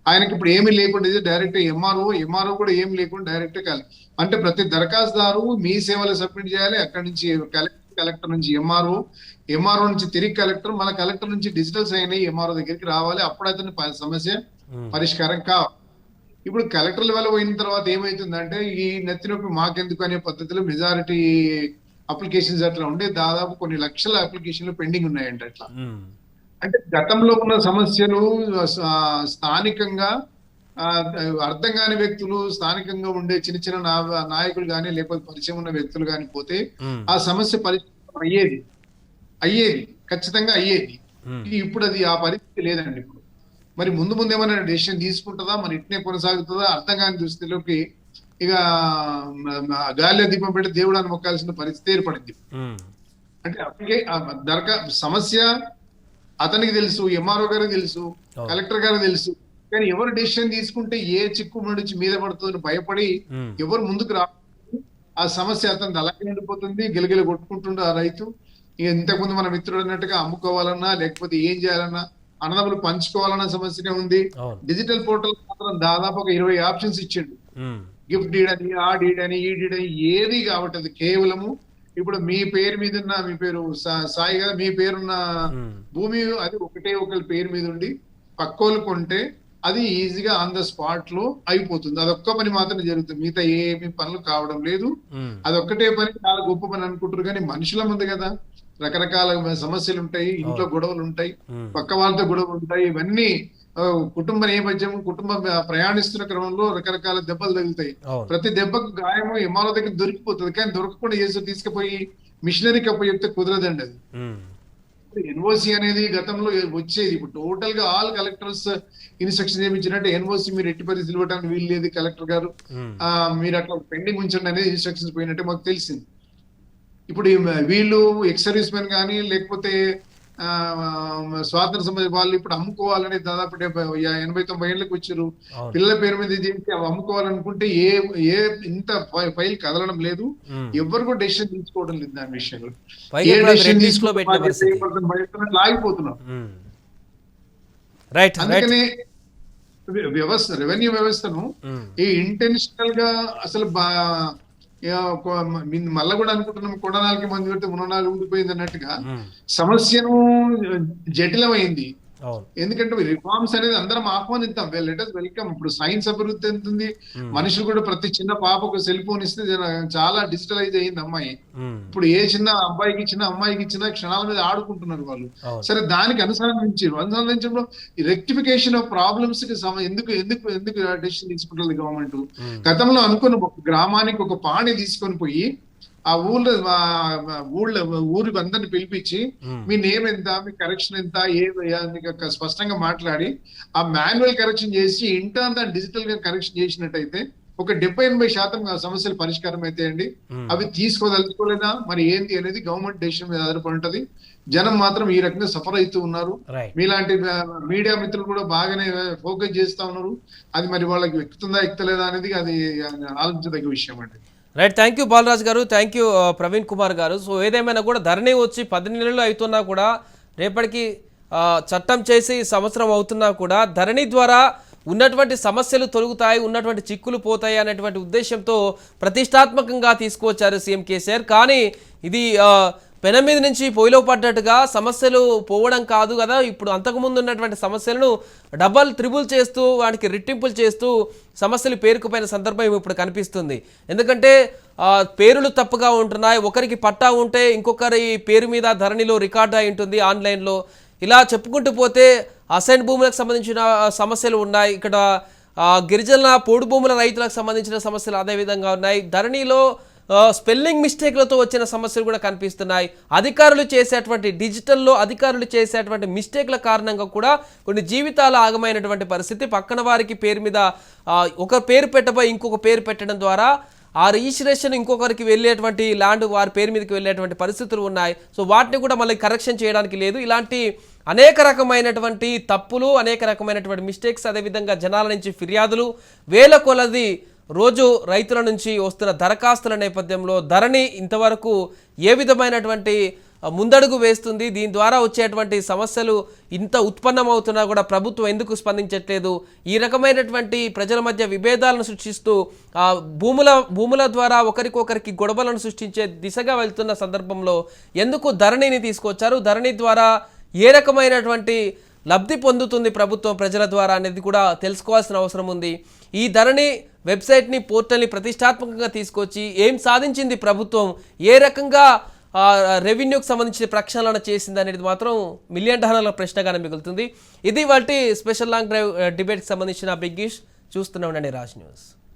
[SPEAKER 8] ఆయనకి ఇప్పుడు ఏమీ లేకుండా డైరెక్ట్ ఎంఆర్ఓ కూడా ఏమి లేకుండా డైరెక్ట్ అంటే ప్రతి దరఖాస్తుదారు మీ సేవలు సబ్మిట్ చేయాలి. అక్కడి నుంచి కలెక్టర్ నుంచి ఎంఆర్ఓ నుంచి తిరిగి కలెక్టర్, మన కలెక్టర్ నుంచి డిజిటల్ సైన్ అయ్యి ఎంఆర్ఓ దగ్గరికి రావాలి. అప్పుడు అతని సమస్య పరిష్కారం కావాలి. ఇప్పుడు కలెక్టర్ లెవెల్ పోయిన తర్వాత ఏమైతుందంటే ఈ నెత్తినొప్పి మాకెందుకు అనే పద్ధతిలో మెజారిటీ అప్లికేషన్స్ అట్లా ఉండే దాదాపు కొన్ని లక్షల అప్లికేషన్లు పెండింగ్ ఉన్నాయంట. అట్లా అంటే గతంలో ఉన్న సమస్యలు స్థానికంగా అర్థం కాని వ్యక్తులు, స్థానికంగా ఉండే చిన్న చిన్న నాయకులు కానీ లేకపోతే పరిచయం ఉన్న వ్యక్తులు కానీ పోతే ఆ సమస్య పరిష్కారం అయ్యేది ఖచ్చితంగా అయ్యేది. ఇప్పుడు అది ఆ పరిస్థితి లేదండి. ఇప్పుడు మరి ముందు ఏమైనా డెసిషన్ తీసుకుంటుందా, మరి ఇట్నే కొనసాగుతుందా అర్థం కాని దుస్థితిలోకి ఇక గాలిలో దీపం పెట్టి దేవుడాన్ని మొక్కాల్సిన పరిస్థితి ఏర్పడింది. అంటే అప్పటికే సమస్య అతనికి తెలుసు, ఎంఆర్ఓ గారికి తెలుసు, కలెక్టర్ గారికి తెలుసు. కానీ ఎవరు డెసిషన్ తీసుకుంటే ఏ చిక్కు నుంచి మీద పడుతుందని భయపడి ఎవరు ముందుకు రా, ఆ సమస్య అతను అలాగే ఉండిపోతుంది. గిలగిల కొట్టుకుంటుండే ఆ రైతు. ఇక ఇంతకుముందు మన మిత్రుడు అన్నట్టుగా అమ్ముకోవాలన్నా లేకపోతే ఏం చేయాలన్నా అన్నదమ్ములు పంచుకోవాలన్న సమస్యనే ఉంది. డిజిటల్ పోర్టల్ మాత్రం దాదాపు ఒక 20 ఆప్షన్స్ ఇచ్చిండు. గిఫ్ట్ డీడ్ అని, ఆ డీడ్ అని, ఈ డీడ్ అని ఏది కాబట్టి అది కేవలము ఇప్పుడు మీ పేరు మీద ఉన్న, మీ పేరు సాయి కదా, మీ పేరున్న భూమి అది ఒకరి పేరు మీద ఉండి పక్కోళ్ళు కొంటే అది ఈజీగా ఆన్ ద స్పాట్ లో అయిపోతుంది. అదొక్క పని మాత్రమే జరుగుతుంది, మిగతా ఏమి పనులు కావడం లేదు. అదొక్కటే పని చాలా గొప్ప పని అనుకుంటారు. కానీ మనుషుల ముందు కదా రకరకాల సమస్యలు ఉంటాయి, ఇంట్లో గొడవలు ఉంటాయి, పక్క వాళ్ళతో గొడవలు ఉంటాయి. ఇవన్నీ కుటుంబ నేపథ్యం, కుటుంబం ప్రయాణిస్తున్న క్రమంలో రకరకాల దెబ్బలు తగులుతాయి. ప్రతి దెబ్బకు గాయము ఎంఆర్ఓ దగ్గర దొరికిపోతుంది. కానీ దొరకకుండా చేసి తీసుకుపోయి మిషనరీకి అప్పు చెప్తే కుదరదండి. అది ఎన్ఓసి అనేది గతంలో వచ్చేది. ఇప్పుడు టోటల్ గా ఆల్ కలెక్టర్స్ ఇన్స్ట్రక్షన్ ఏమిచ్చినట్టు ఎన్ఓసి మీరు ఎట్టి పరిస్థితులు ఇవ్వడానికి వీలు లేదు, కలెక్టర్ గారు మీరు అట్లా పెండింగ్ ఉంచండి అనేది ఇన్స్ట్రక్షన్స్ పోయినట్టే మాకు తెలిసింది. ఇప్పుడు వీళ్ళు ఎక్స్ సర్వీస్ మెన్ కానీ లేకపోతే స్వాతంత్ర సమయ వాళ్ళు ఇప్పుడు అమ్ముకోవాలని దాదాపు 80-90 ఏళ్ళకి వచ్చారు. పిల్లల పేరు మీద చేసి అమ్ముకోవాలనుకుంటే ఏ ఇంత ఫైల్ కదలడం లేదు, ఎవరు కూడా డెసిషన్ తీసుకోవడం లేదు దాని విషయంలో. ఏ డెసిషన్ తీసుకోవడం ఆగిపోతున్నారు. అందుకనే రెవెన్యూ వ్యవస్థను ఈ ఇంటెన్షనల్ గా అసలు మళ్ళా కూడా అనుకుంటున్నాం కొననాలకి మంది పెడితే ముననాలు ఊడిపోయింది అన్నట్టుగా సమస్యను జటిలమైంది. ఎందుకంటే రిఫార్మ్స్ అనేది అందరం ఆహ్వానిద్దాం, లెట్ us వెల్కమ్. ఇప్పుడు సైన్స్ అభివృద్ధి ఎంతుంది, మనుషులు కూడా ప్రతి చిన్న పాపకు సెల్ ఫోన్ ఇస్తే చాలా డిజిటలైజ్ అయ్యింది అమ్మాయి. ఇప్పుడు ఏ చిన్న అబ్బాయికి ఇచ్చినా అమ్మాయికి ఇచ్చినా క్షణాల మీద ఆడుకుంటున్నారు వాళ్ళు. సరే దానికి అనుసంధానించడంలో రెక్టిఫికేషన్ ఆఫ్ ప్రాబ్లమ్స్ కి ఎందుకు డెసిషన్ తీసుకుంటుంది గవర్నమెంట్. గతంలో అనుకున్న ఒక గ్రామానికి ఒక పాణి తీసుకొని పోయి ఆ ఊరి అందరిని పిలిపించి మీ నేమ్ ఎంత, మీ కరెక్షన్ ఎంత, మీకు స్పష్టంగా మాట్లాడి ఆ మాన్యువల్ కరెక్షన్ చేసి ఇంటర్ దాన్ని డిజిటల్ గా కరెక్షన్ చేసినట్టయితే ఒక 70-80% ఆ సమస్యలు పరిష్కారం అయితే అండి. అవి తీసుకోదలుచుకోలేదా మరి ఏంటి అనేది గవర్నమెంట్ డెసిషన్ మీద ఆధారపడి ఉంటది. జనం మాత్రం ఈ రకంగా సఫర్ అవుతూ ఉన్నారు. మీలాంటి మీడియా మిత్రులు కూడా బాగానే ఫోకస్ చేస్తా ఉన్నారు. అది మరి వాళ్ళకి ఎక్కుతుందా ఎక్కుతలేదా అనేది అది ఆలోచించదగ్గ విషయం అండి.
[SPEAKER 1] రైట్, థ్యాంక్ యూ బాలరాజ్ గారు, థ్యాంక్ యూ ప్రవీణ్ కుమార్ గారు. సో ఏదేమైనా కూడా ధరణి వచ్చి 10 నెలలు అవుతున్నా కూడా రేపటికి చట్టం చేసి సంవత్సరం అవుతున్నా కూడా ధరణి ద్వారా ఉన్నటువంటి సమస్యలు తొలగుతాయి, ఉన్నటువంటి చిక్కులు పోతాయి అనేటువంటి ఉద్దేశంతో ప్రతిష్టాత్మకంగా తీసుకువచ్చారు సీఎం కేసీఆర్. కానీ ఇది పెన మీద నుంచి పొయ్యిలో పడ్డట్టుగా సమస్యలు పోవడం కాదు కదా, ఇప్పుడు అంతకుముందు ఉన్నటువంటి సమస్యలను డబల్ త్రిబుల్ చేస్తూ వాటికి రెట్టింపులు చేస్తూ సమస్యలు పేరుకుపోయిన సందర్భం ఇప్పుడు కనిపిస్తుంది. ఎందుకంటే పేరులు తప్పుగా ఉంటున్నాయి, ఒకరికి పట్టా ఉంటే ఇంకొకరి పేరు మీద ధరణిలో రికార్డ్ అయి ఉంటుంది ఆన్లైన్లో. ఇలా చెప్పుకుంటూ పోతే అసైన్ భూములకు సంబంధించిన సమస్యలు ఉన్నాయి, ఇక్కడ గిరిజనుల పోడు భూముల రైతులకు సంబంధించిన సమస్యలు అదేవిధంగా ఉన్నాయి. ధరణిలో స్పెల్లింగ్ మిస్టేక్లతో వచ్చిన సమస్యలు కూడా కనిపిస్తున్నాయి. అధికారులు చేసేటువంటి డిజిటల్లో అధికారులు చేసేటువంటి మిస్టేక్ల కారణంగా కూడా కొన్ని జీవితాలు ఆగమైనటువంటి పరిస్థితి. పక్కన వారికి పేరు మీద ఒక పేరు పెట్టబోయి ఇంకొక పేరు పెట్టడం ద్వారా ఆ రిజిస్ట్రేషన్ ఇంకొకరికి వెళ్ళేటువంటి ల్యాండ్ వారి పేరు మీదకి వెళ్ళేటువంటి పరిస్థితులు ఉన్నాయి. సో వాటిని కూడా మళ్ళీ కరెక్షన్ చేయడానికి లేదు. ఇలాంటి అనేక రకమైనటువంటి తప్పులు, అనేక రకమైనటువంటి మిస్టేక్స్, అదేవిధంగా జనాల నుంచి ఫిర్యాదులు, వేల కొలది రోజు రైతుల నుంచి వస్తున్న దరఖాస్తుల నేపథ్యంలో ధరణి ఇంతవరకు ఏ విధమైనటువంటి ముందడుగు వేస్తుంది, దీని ద్వారా వచ్చేటువంటి సమస్యలు ఇంత ఉత్పన్నమవుతున్నా కూడా ప్రభుత్వం ఎందుకు స్పందించట్లేదు, ఈ రకమైనటువంటి ప్రజల మధ్య విభేదాలను సృష్టిస్తూ భూముల ద్వారా ఒకరికొకరికి గొడవలను సృష్టించే దిశగా వెళ్తున్న సందర్భంలో ఎందుకు ధరణిని తీసుకొచ్చారు, ధరణి ద్వారా ఏ రకమైనటువంటి లబ్ధి పొందుతుంది ప్రభుత్వం ప్రజల ద్వారా అనేది కూడా తెలుసుకోవాల్సిన అవసరం ఉంది. ఈ ధరణి వెబ్సైట్ని, పోర్టల్ని ప్రతిష్టాత్మకంగా తీసుకొచ్చి ఏం సాధించింది ప్రభుత్వం, ఏ రకంగా రెవెన్యూకి సంబంధించిన ప్రక్షాళన చేసింది అనేది మాత్రం $1,000,000 ప్రశ్నగానే మిగులుతుంది. ఇది వాటి స్పెషల్ లాంగ్ డ్రైవ్ డిబేట్కి సంబంధించిన బిగ్ ఇష్యూ. చూస్తూనే ఉండండి రాజ్ న్యూస్.